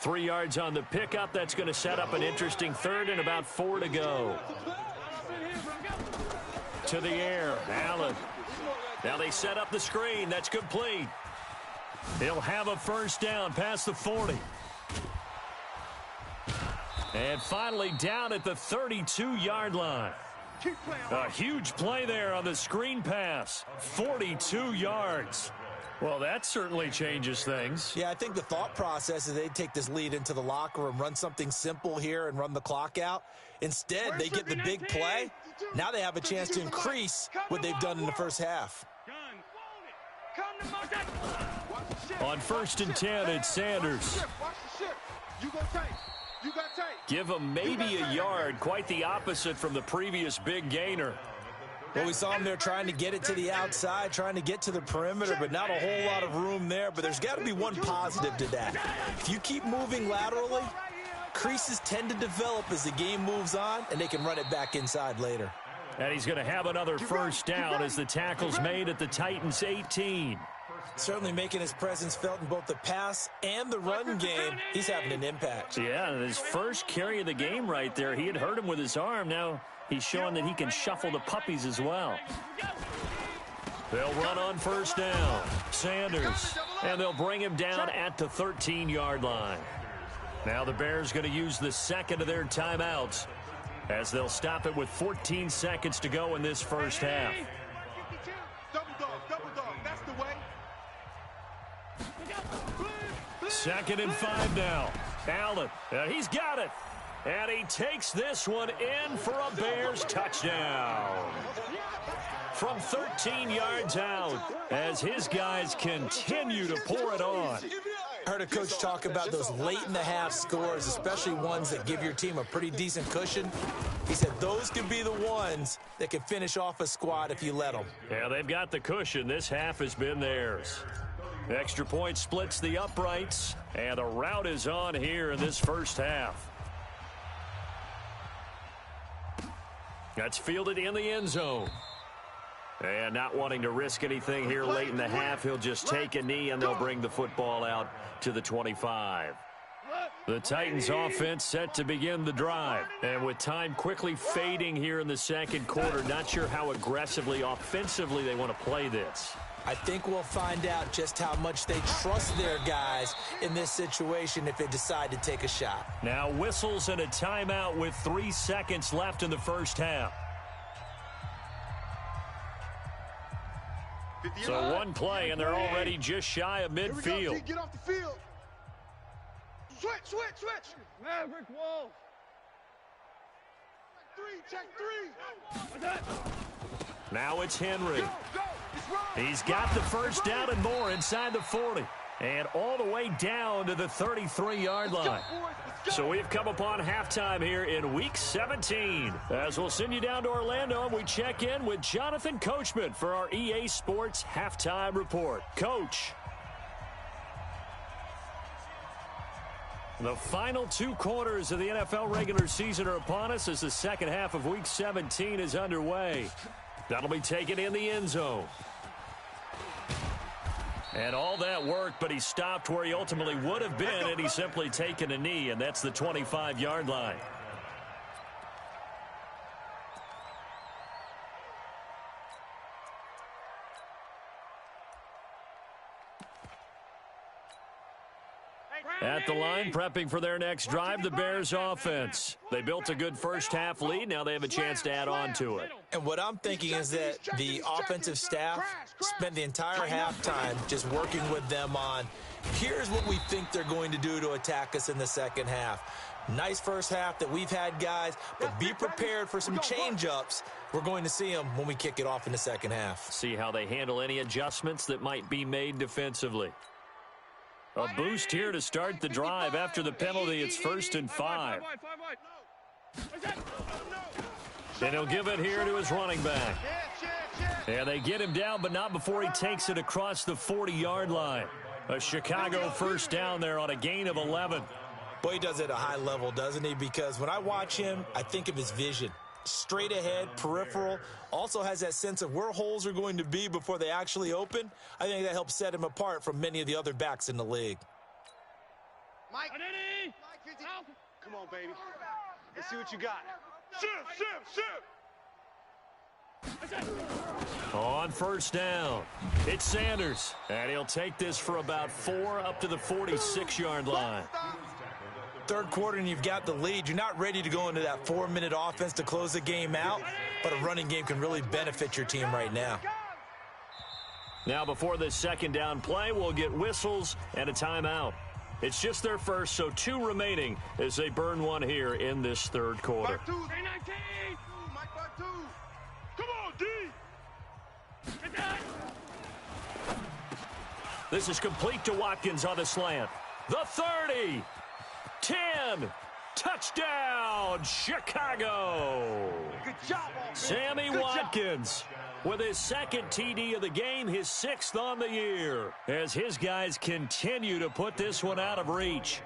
3 yards on the pickup. That's going to set up an interesting 3rd and about 4 to go. To the air, Allen. Now they set up the screen. That's complete. He'll have a first down past the 40. And finally down at the 32-yard line. A huge play there on the screen pass. 42 yards. Well, that certainly changes things. Yeah, I think the thought process is they'd take this lead into the locker room, run something simple here and run the clock out. Instead, they get the big play. Now they have a chance to increase what they've done in the first half. On 1st and 10, it's Sanders. Give him maybe a yard, quite the opposite from the previous big gainer. Well, we saw him there trying to get it to the outside, trying to get to the perimeter, but not a whole lot of room there. But there's got to be one positive to that. If you keep moving laterally, creases tend to develop as the game moves on, and they can run it back inside later. And he's going to have another first down as the tackle's made at the Titans' 18. Certainly making his presence felt in both the pass and the run game. He's having an impact. Yeah, his first carry of the game right there. He had hurt him with his arm. Now he's showing that he can shuffle the puppies as well. They'll run on first down. Sanders. And they'll bring him down at the 13-yard line. Now the Bears going to use the second of their timeouts as they'll stop it with 14 seconds to go in this first half. Double dog, that's the way. 2nd and 5 now. Allen, he's got it. And he takes this one in for a Bears touchdown. From 13 yards out as his guys continue to pour it on. I heard a coach talk about those late-in-the-half scores, especially ones that give your team a pretty decent cushion. He said those could be the ones that can finish off a squad if you let them. Yeah, they've got the cushion. This half has been theirs. Extra point splits the uprights, and the route is on here in this first half. That's fielded in the end zone. And not wanting to risk anything here late in the half, he'll just take a knee and they'll bring the football out to the 25. The Titans offense set to begin the drive. And with time quickly fading here in the second quarter, not sure how aggressively, offensively they want to play this. I think we'll find out just how much they trust their guys in this situation if they decide to take a shot. Now whistles and a timeout with 3 seconds left in the first half. So one play, and they're already just shy of midfield. Get off the field. Switch. Maverick Wolf. Check three. Now it's Henry. He's got the first down and more inside the 40. And all the way down to the 33-yard line. So we've come upon halftime here in Week 17. As we'll send you down to Orlando, and we check in with Jonathan Coachman for our EA Sports Halftime Report. Coach. The final 2 quarters of the NFL regular season are upon us as the second half of Week 17 is underway. That'll be taken in the end zone. And all that worked, but he stopped where he ultimately would have been, and he's simply taken a knee, and that's the 25-yard line. At the line, prepping for their next drive, the Bears offense. They built a good first-half lead. Now they have a chance to add on to it. And what I'm thinking is that the offensive staff spent the entire halftime just working with them on, here's what we think they're going to do to attack us in the second half. Nice first half that we've had, guys, but be prepared for some change-ups. We're going to see them when we kick it off in the second half. See how they handle any adjustments that might be made defensively. A boost here to start the drive. After the penalty, it's 1st and 5. And he'll give it here to his running back. And they get him down, but not before he takes it across the 40-yard line. A Chicago first down there on a gain of 11. Boy, he does it at a high level, doesn't he? Because when I watch him, I think of his vision. Straight ahead, peripheral, also has that sense of where holes are going to be before they actually open. I think that helps set him apart from many of the other backs in the league. Mike, come on, baby. Let's see what you got. Ship. On first down, it's Sanders. And he'll take this for about 4 up to the 46-yard line. Third quarter and you've got the lead. You're not ready to go into that 4-minute offense to close the game out, but a running game can really benefit your team right now. Now before this second down play, we'll get whistles and a timeout. It's just their first, so 2 remaining as they burn one here in this third quarter. Come on, D. This is complete to Watkins on the slant. The 30. 10. Touchdown, Chicago. Good job, Sammy Watkins with his second TD of the game, his 6th on the year, as his guys continue to put this one out of reach.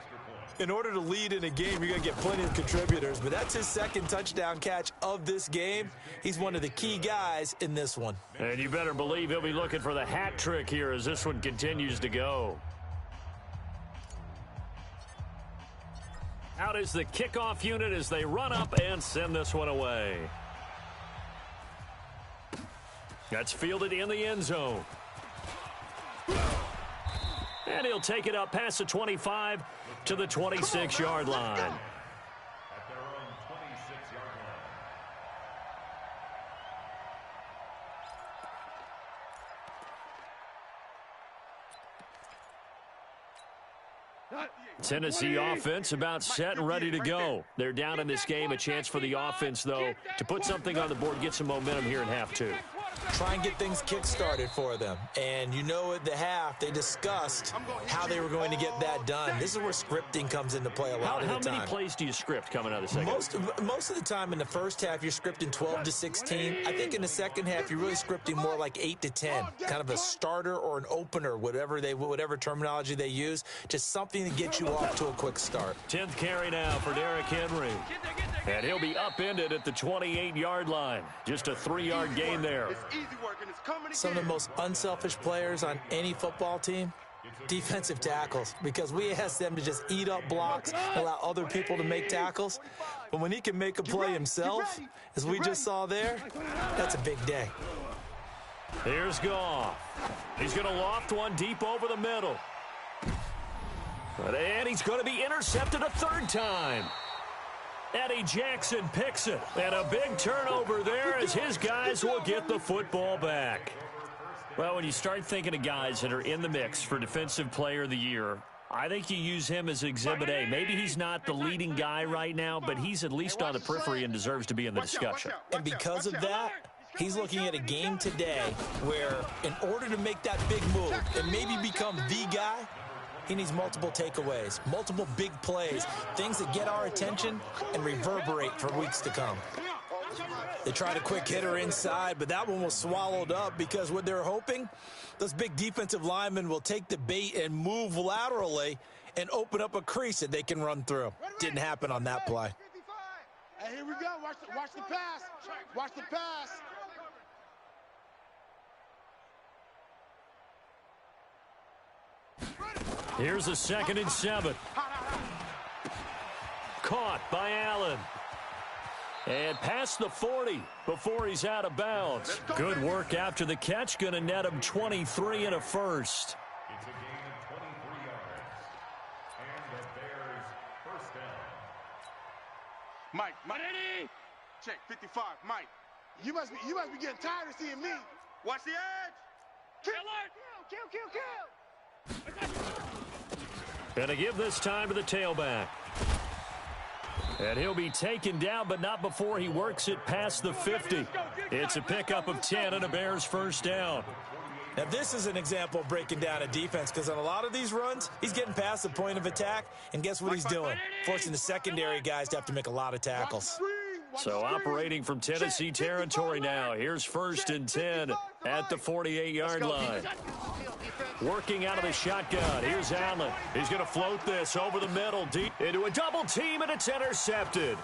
In order to lead in a game, you're going to get plenty of contributors, but that's his second touchdown catch of this game. He's one of the key guys in this one. And you better believe he'll be looking for the hat trick here as this one continues to go. Out is the kickoff unit as they run up and send this one away. That's fielded in the end zone. And he'll take it up past the 25 to the 26-yard line. At their own 26-yard line. Tennessee offense about set and ready to go. They're down in this game. A chance for the offense, though, to put something on the board, get some momentum here in half 2. try and get things kick-started for them. And you know at the half, they discussed how they were going to get that done. This is where scripting comes into play a lot of the time. How many plays do you script coming out of the second? Most of the time in the first half, you're scripting 12 to 16. I think in the second half, you're really scripting more like 8 to 10, kind of a starter or an opener, whatever terminology they use, just something to get you off to a quick start. 10th carry now for Derrick Henry. And he'll be upended at the 28-yard line. Just a 3-yard gain there. Some of the most unselfish players on any football team, defensive tackles, because we ask them to just eat up blocks, allow other people to make tackles. But when he can make a play himself, as we just saw there, that's a big day. Here's Goff. He's going to loft one deep over the middle. And he's going to be intercepted a third time. Eddie Jackson picks it. And a big turnover there as his guys will get the football back. Well, when you start thinking of guys that are in the mix for Defensive Player of the Year, I think you use him as Exhibit A. Maybe he's not the leading guy right now, but he's at least on the periphery and deserves to be in the discussion. And because of that, he's looking at a game today where in order to make that big move and maybe become the guy, he needs multiple takeaways, multiple big plays, things that get our attention and reverberate for weeks to come. They tried a quick hitter inside, but that one was swallowed up because what they're hoping, those big defensive linemen will take the bait and move laterally and open up a crease that they can run through. Didn't happen on that play. Hey, here we go. Watch the pass. Watch the pass. Here's a 2nd and 7. Caught by Allen. And past the 40 before he's out of bounds. Good work after the catch. Going to net him 23 and a first. It's a gain of 23 yards. And the Bears first down. Mike, ready? Check 55, Mike. You must be getting tired of seeing me. Watch the edge. Kill. Going to give this time to the tailback. And he'll be taken down, but not before he works it past the 50. It's a pickup of 10 and a Bears first down. Now, this is an example of breaking down a defense because on a lot of these runs, he's getting past the point of attack, and guess what he's doing? Forcing the secondary guys to have to make a lot to tackles. So operating from Tennessee territory now. Here's 1st and 10 at the 48-yard line. Working out of the shotgun. Here's Allen. He's going to float this over the middle deep into a double team, and it's intercepted.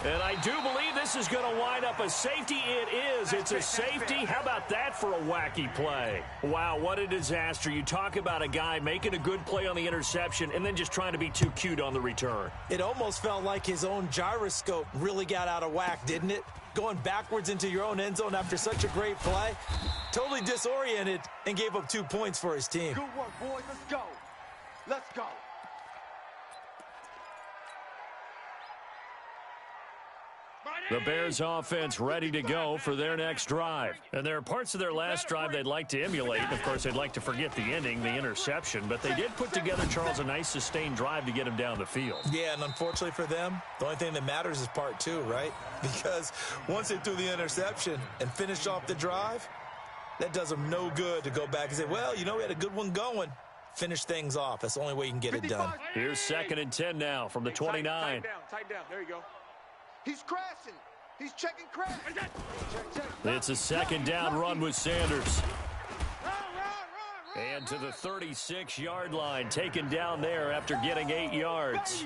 And I do believe this is going to wind up a safety. It is. It's a safety. How about that for a wacky play? Wow, what a disaster. You talk about a guy making a good play on the interception and then just trying to be too cute on the return. It almost felt like his own gyroscope really got out of whack, didn't it? Going backwards into your own end zone after such a great play. Totally disoriented and gave up 2 points for his team. Good work, boys. Let's go. Let's go. The Bears offense ready to go for their next drive. And there are parts of their last drive they'd like to emulate. Of course, they'd like to forget the ending, the interception. But they did put together, Charles, a nice sustained drive to get him down the field. Yeah, and unfortunately for them, the only thing that matters is part 2, right? Because once they threw the interception and finished off the drive, that does them no good to go back and say, well, you know, we had a good one going. Finish things off. That's the only way you can get it done. Here's 2nd and 10 now from the 29. Tight down. There you go. He's crashing. He's checking crash. It's a 2nd down run with Sanders. And to the 36-yard line, taken down there after getting 8 yards.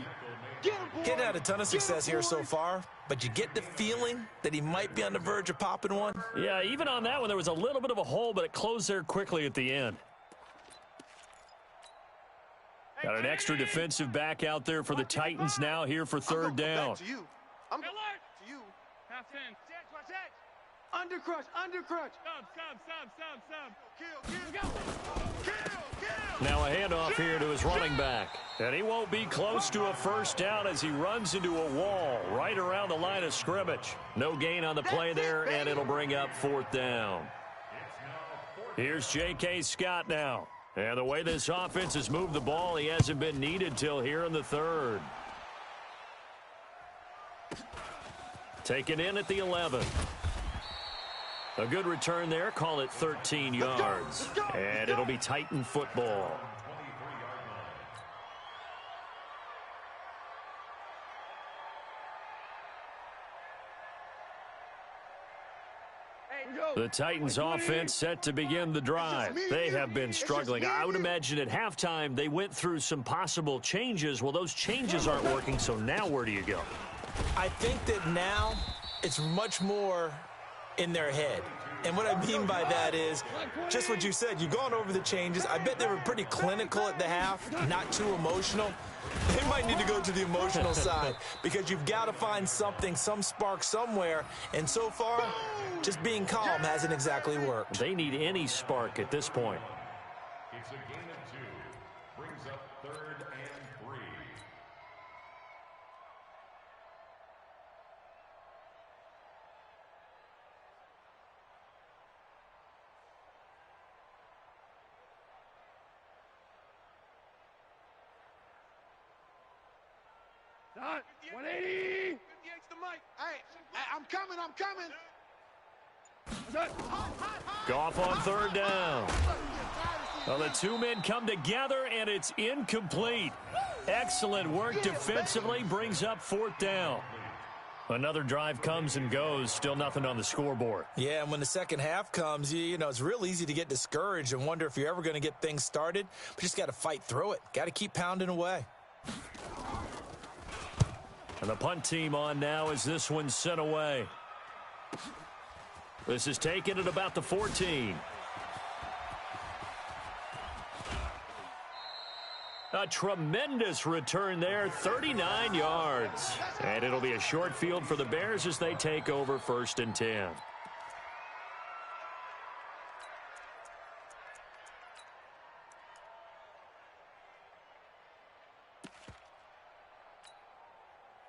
He's had a ton of success here so far, but you get the feeling that he might be on the verge of popping one. Yeah, even on that one, there was a little bit of a hole, but it closed there quickly at the end. Got an extra defensive back out there for the Titans now here for 3rd down. I'm to you. Half 10. Undercrush. Kill. Now a handoff here to his running back. And he won't be close to a first down as he runs into a wall right around the line of scrimmage. No gain on the play there, and it'll bring up 4th down. Here's J.K. Scott now. And the way this offense has moved the ball, he hasn't been needed till here in the 3rd. Taken in at the 11. A good return there. Call it 13 yards. And it'll be Titan football. The Titans offense set to begin the drive. They have been struggling. I would imagine at halftime they went through some possible changes. Well, those changes aren't working, so now where do you go? I think that now it's much more in their head. And what I mean by that is just what you said. You've gone over the changes. I bet they were pretty clinical at the half, not too emotional. They might need to go to the emotional side because you've got to find something, some spark somewhere. And so far, just being calm hasn't exactly worked. They need any spark at this point. It's a gain of 2. Brings up 3rd and 3. Dot, 180. 58's the mic. Hey, I'm coming. Goff on 3rd down. Well, the two men come together, and it's incomplete. Excellent work defensively, brings up 4th down. Another drive comes and goes, still nothing on the scoreboard. Yeah, and when the second half comes, you know, it's real easy to get discouraged and wonder if you're ever going to get things started. But you just got to fight through it. Got to keep pounding away. And the punt team on now as this one's sent away. This is taken at about the 14. A tremendous return there, 39 yards. And it'll be a short field for the Bears as they take over 1st and 10.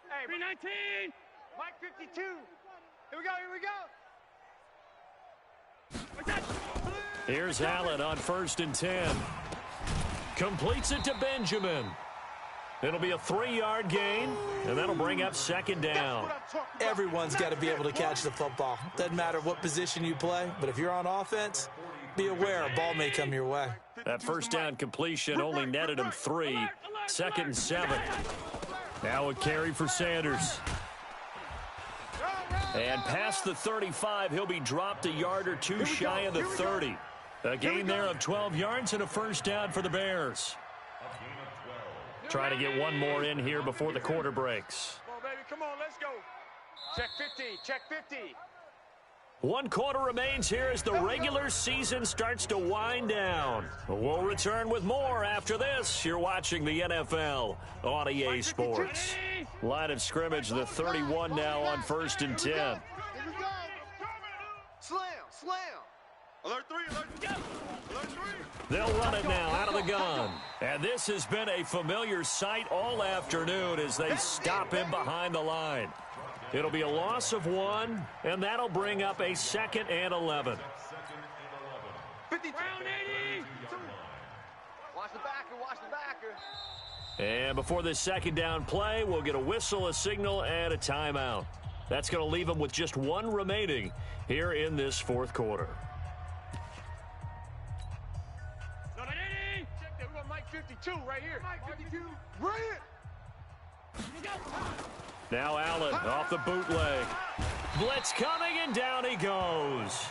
Hey, 319. Mike 52. Here we go. Here's Allen on 1st and 10. Completes it to Benjamin. It'll be a 3-yard gain, and that'll bring up 2nd down. Everyone's got to be able to catch the football. Doesn't matter what position you play, but if you're on offense, be aware a ball may come your way. That 1st down completion only netted him 3. 2nd and 7. Now a carry for Sanders. And past the 35, he'll be dropped a yard or two shy of the 30. A gain there of 12 yards and a 1st down for the Bears. Trying to get one more in here before the quarter breaks. Come on, baby. Come on, let's go. Check 50. Check 50. 1 quarter remains here as the regular season starts to wind down. We'll return with more after this. You're watching the NFL on EA Sports. Line of scrimmage, the 31 now on 1st and 10. Here we go. Slam. Alert 3. Alert 3. They'll run it now out of the gun. And this has been a familiar sight all afternoon as they stop him behind the line. It'll be a loss of 1, and that'll bring up a 2nd and 11. 52. Round 80. Watch the backer. And before this 2nd down play, we'll get a whistle, a signal, and a timeout. That's going to leave them with just 1 remaining here in this 4th quarter. No, 80. Check that. We got Mike 52 right here. Mike 52. Right here. Now Allen off the bootleg. Blitz coming, and down he goes.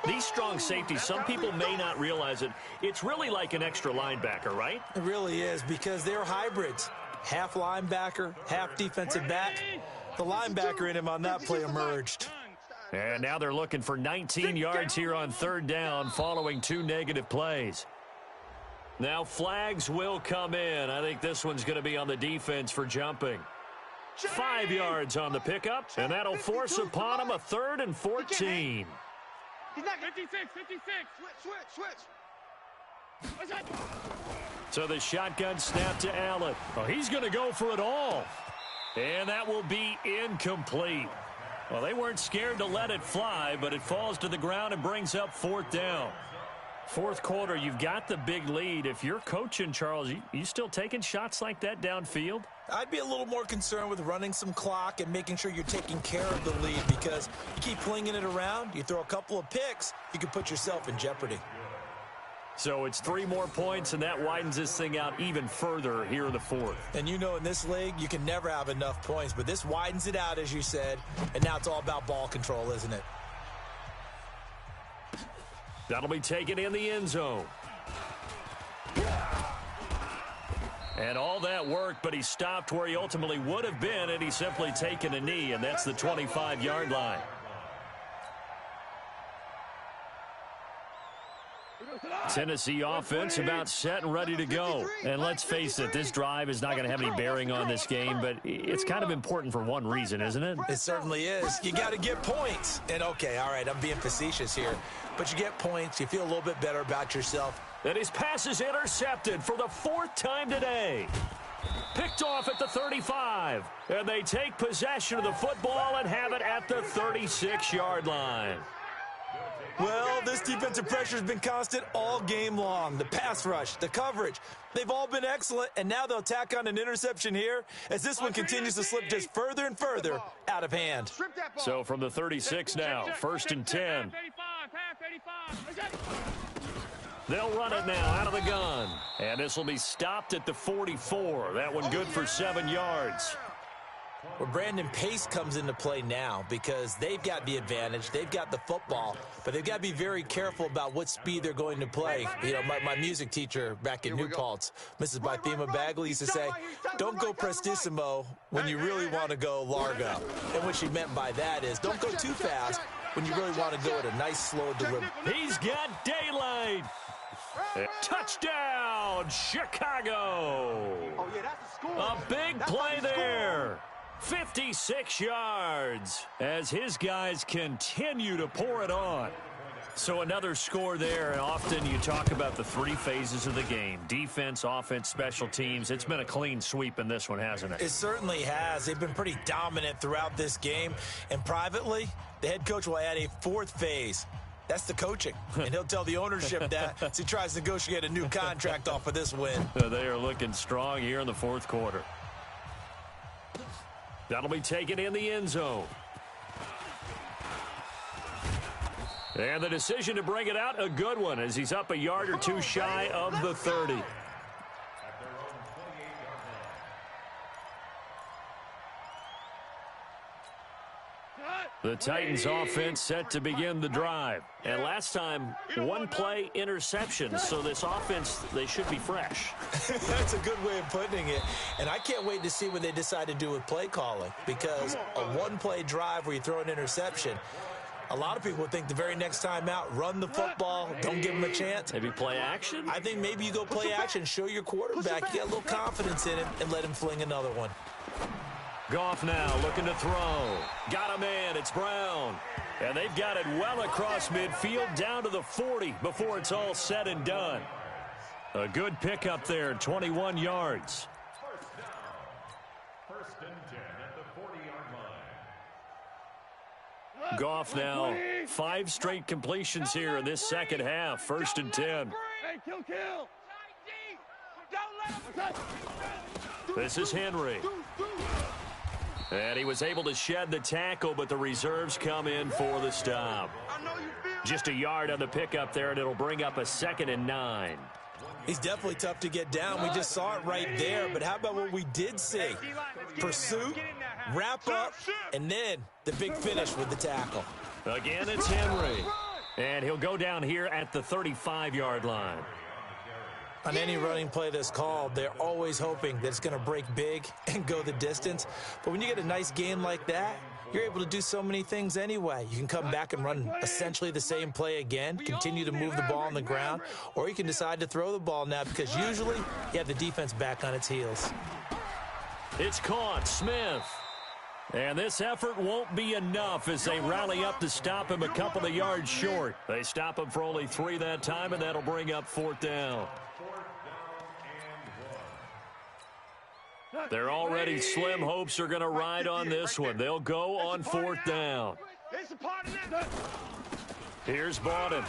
These strong safeties, some people may not realize it. It's really like an extra linebacker, right? It really is because they're hybrids. Half linebacker, half defensive back. The linebacker in him on that play emerged. And now they're looking for 19 yards here on 3rd down following 2 negative plays. Now flags will come in. I think this one's going to be on the defense for jumping. 5 yards on the pickup, and that'll force upon him a 3rd and 14. He's not 56. Switch. So the shotgun snap to Allen. Oh, he's going to go for it all. And that will be incomplete. Well, they weren't scared to let it fly, but it falls to the ground and brings up 4th down. 4th quarter, you've got the big lead. If you're coaching, Charles, you still taking shots like that downfield? I'd be a little more concerned with running some clock and making sure you're taking care of the lead, because you keep flinging it around, you throw a couple of picks, you can put yourself in jeopardy. So it's 3 more points, and that widens this thing out even further here in the fourth. And you know, in this league, you can never have enough points, but this widens it out, as you said, and now it's all about ball control, isn't it? That'll be taken in the end zone. And all that work, but he stopped where he ultimately would have been, and he's simply taken a knee, and that's the 25-yard line. Tennessee offense about set and ready to go. And let's face it, this drive is not going to have any bearing on this game, but it's kind of important for one reason, isn't it? It certainly is. You got to get points. And, okay, all right, I'm being facetious here, but you get points, you feel a little bit better about yourself. And his pass is intercepted for the 4th time today. Picked off at the 35. And they take possession of the football and have it at the 36-yard line. Well, this defensive pressure has been constant all game long. The pass rush, the coverage, they've all been excellent, and now they'll tack on an interception here as this one continues to slip just further and further out of hand. So from the 36 now, 1st and 10. They'll run it now out of the gun. And this will be stopped at the 44. That one good for 7 yards. Well, Brandon, pace comes into play now because they've got the advantage. They've got the football, but they've got to be very careful about what speed they're going to play. You know, my music teacher back in New Paltz, Mrs. Bythema Bagley, used to say, don't go prestissimo when you really want to go largo. And what she meant by that is don't go too fast when you really want to go at a nice, slow delivery. He's got daylight. Touchdown, Chicago. A big play there. 56 yards as his guys continue to pour it on. So another score there, and often you talk about the 3 phases of the game: defense, offense, special teams. It's been a clean sweep in this one, hasn't it? It certainly has. They've been pretty dominant throughout this game. And privately, the head coach will add a 4th phase. That's the coaching. And he'll tell the ownership that as he tries to negotiate a new contract off of this win. They are looking strong here in the 4th quarter. That'll be taken in the end zone. And the decision to bring it out, a good one, as he's up a yard or 2 shy of the 30. The Titans offense set to begin the drive. And last time, 1-play interception. So this offense, they should be fresh. That's a good way of putting it. And I can't wait to see what they decide to do with play calling, because a 1-play drive where you throw an interception, a lot of people would think the very next time out, run the football, don't give them a chance. Maybe play action? I think maybe you go play action, show your quarterback you got a little confidence in him, and let him fling another one. Goff now looking to throw. Got a man. It's Brown. And they've got it well across midfield down to the 40 before it's all said and done. A good pickup there, 21 yards. First and 10 at the 40-yard line. Goff now 5 straight completions here in this second half. 1st and 10. This is Henry. And he was able to shed the tackle, but the reserves come in for the stop. Just a yard on the pickup there, and it'll bring up a 2nd and 9. He's definitely tough to get down. We just saw it right there. But how about what we did see? Pursuit, wrap up, and then the big finish with the tackle. Again, it's Henry. And he'll go down here at the 35-yard line. On any running play that's called, they're always hoping that it's going to break big and go the distance. But when you get a nice game like that, you're able to do so many things anyway. You can come back and run essentially the same play again, continue to move the ball on the ground, or you can decide to throw the ball now because usually you have the defense back on its heels. It's caught. Smith. And this effort won't be enough as they rally up to stop him a couple of yards short. They stop him for only 3 that time, and that'll bring up 4th down. Their already slim hopes are going to ride on this one. They'll go on 4th down. Here's Bawden.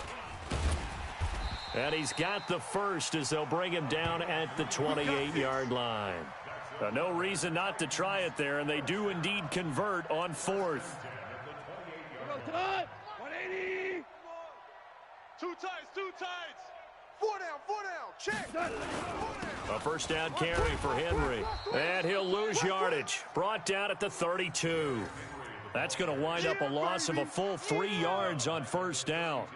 And he's got the first as they'll bring him down at the 28-yard line. No reason not to try it there, and they do indeed convert on fourth. 180. Two tights. Four down. Check. A first down carry for Henry. And he'll lose yardage. Brought down at the 32. That's going to wind up a loss of a full 3 yards on first down.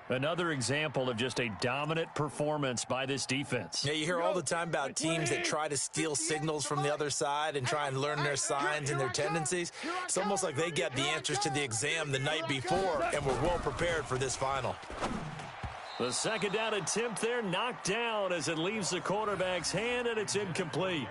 Another example of just a dominant performance by this defense. Yeah, you hear all the time about teams that try to steal signals from the other side and try and learn their signs and their tendencies. It's almost like they got the answers to the exam the night before and were well prepared for this final. The second down attempt there knocked down as it leaves the quarterback's hand, and it's incomplete.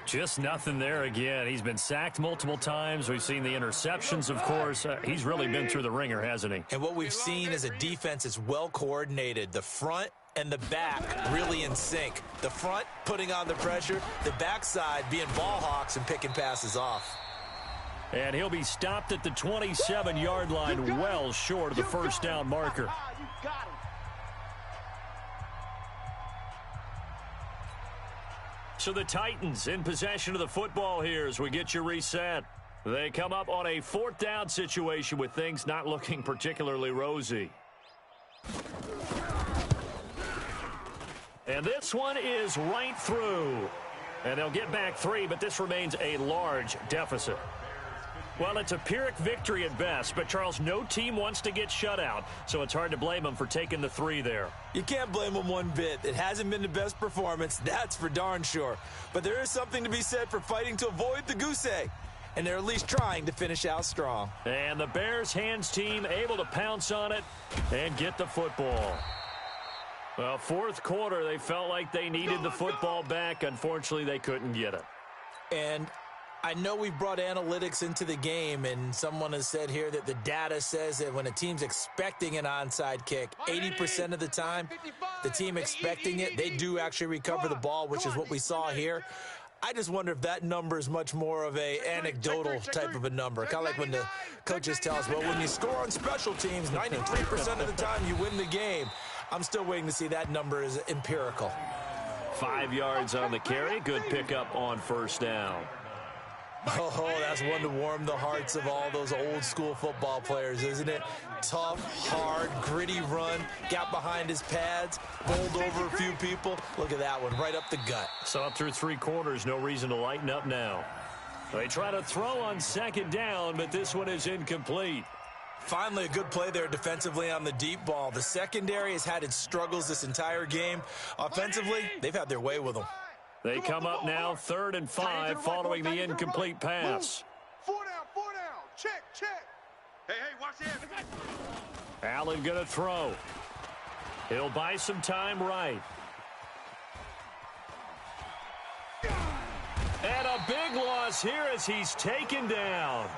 Just nothing there again. He's been sacked multiple times. We've seen the interceptions, of course. He's really been through the ringer, hasn't he? And what we've seen is a defense that's well coordinated. The front and the back really in sync. The front putting on the pressure, the backside being ball hawks and picking passes off. And he'll be stopped at the 27-yard line, well short of the first down marker. So the Titans in possession of the football here as we get you reset. They come up on a fourth down situation with things not looking particularly rosy. And this one is right through. And they'll get back 3, but this remains a large deficit. Well, it's a Pyrrhic victory at best, but, Charles, no team wants to get shut out, so it's hard to blame them for taking the 3 there. You can't blame them one bit. It hasn't been the best performance, that's for darn sure. But there is something to be said for fighting to avoid the goose egg, and they're at least trying to finish out strong. And the Bears hands team able to pounce on it and get the football. Well, fourth quarter, they felt like they needed the football back. Unfortunately, they couldn't get it. And I know we've brought analytics into the game, and someone has said here that the data says that when a team's expecting an onside kick, 80% of the time, the team expecting it, they do actually recover the ball, which is what we saw here. I just wonder if that number is much more of a anecdotal type of a number. Kind of like when the coaches tell us, well, when you score on special teams, 93% of the time you win the game. I'm still waiting to see that number is empirical. 5 yards on the carry. Good pickup on first down. Oh, that's one to warm the hearts of all those old school football players, isn't it? Tough, hard, gritty run, got behind his pads, bowled over a few people. Look at that one, right up the gut. So up through 3 quarters, no reason to lighten up now. They try to throw on second down, but this one is incomplete. Finally, a good play there defensively on the deep ball. The secondary has had its struggles this entire game. Offensively, they've had their way with them. They come up now 3rd and 5 following the incomplete pass. 4 down. Check. Hey, watch the edge. Allen going to throw. He'll buy some time right. And a big loss here as he's taken down.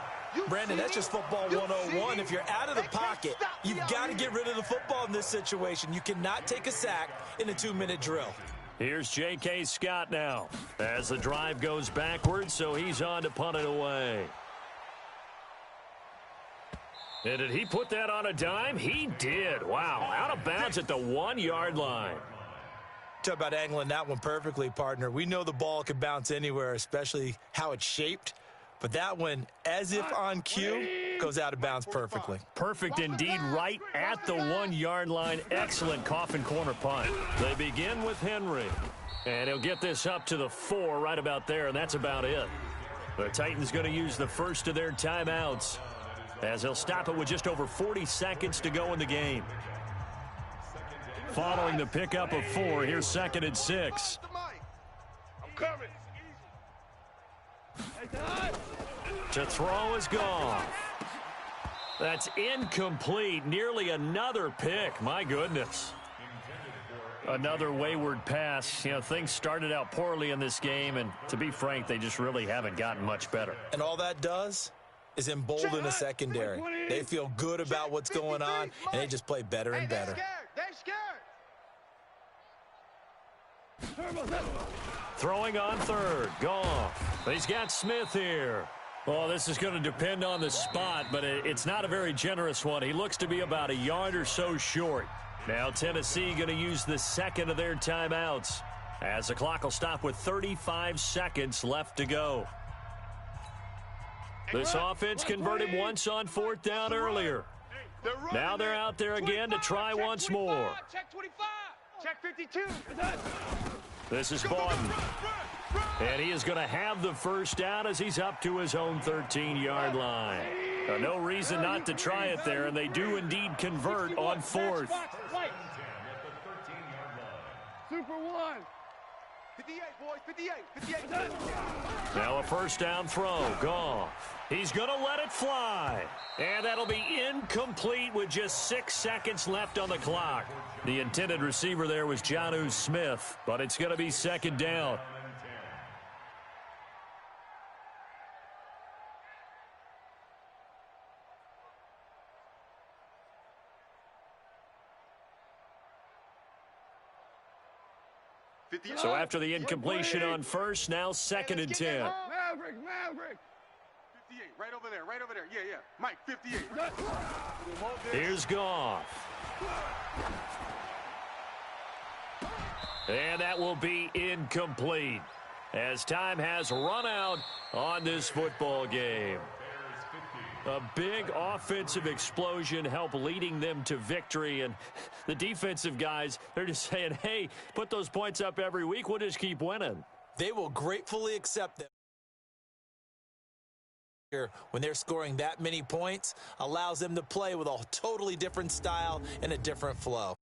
Brandon, that's just football 101. If you're out of the pocket, you've got to get rid of the football in this situation. You cannot take a sack in a 2-minute drill. Here's J.K. Scott now as the drive goes backwards, so he's on to punt it away. And did he put that on a dime? He did. Wow, out of bounds at the 1-yard line. Talk about angling that one perfectly, partner. We know the ball can bounce anywhere, especially how it's shaped. But that one, as if on cue, goes out of bounds perfectly. Perfect indeed, right at the 1-yard line. Excellent coffin corner punt. They begin with Henry. And he'll get this up to the 4 right about there, and that's about it. The Titans going to use the first of their timeouts as they'll stop it with just over 40 seconds to go in the game. Following the pickup of 4, here's 2nd and 6. I'm coming. To throw is gone. That's incomplete. Nearly another pick. My goodness. Another wayward pass. You know, things started out poorly in this game, and to be frank, they just really haven't gotten much better. And all that does is embolden a secondary. They feel good about what's going on, and they just play better and better. They're scared. Throwing on 3rd. Goff. He's got Smith here. Well, this is going to depend on the spot, but it's not a very generous one. He looks to be about a yard or so short. Now Tennessee going to use the 2nd of their timeouts as the clock will stop with 35 seconds left to go. This offense converted once on fourth down earlier. Now they're out there again to try once more. Check 25. Check 52. This is Bawden. And he is going to have the first down as he's up to his own 13-yard line. No reason not to try it there, and they do indeed convert on fourth. Super one. 58, boys, 58. Now a first down throw. Goff. He's going to let it fly. And that'll be incomplete with just 6 seconds left on the clock. The intended receiver there was Jonnu Smith, but it's going to be second down. So after the incompletion on first, now second and 10. Maverick. 58, right over there. Yeah. Mike, 58. Here's Goff. And that will be incomplete as time has run out on this football game. A big offensive explosion helped leading them to victory, and the defensive guys, they're just saying, hey, put those points up every week, we'll just keep winning. They will gratefully accept them. When they're scoring that many points, allows them to play with a totally different style and a different flow.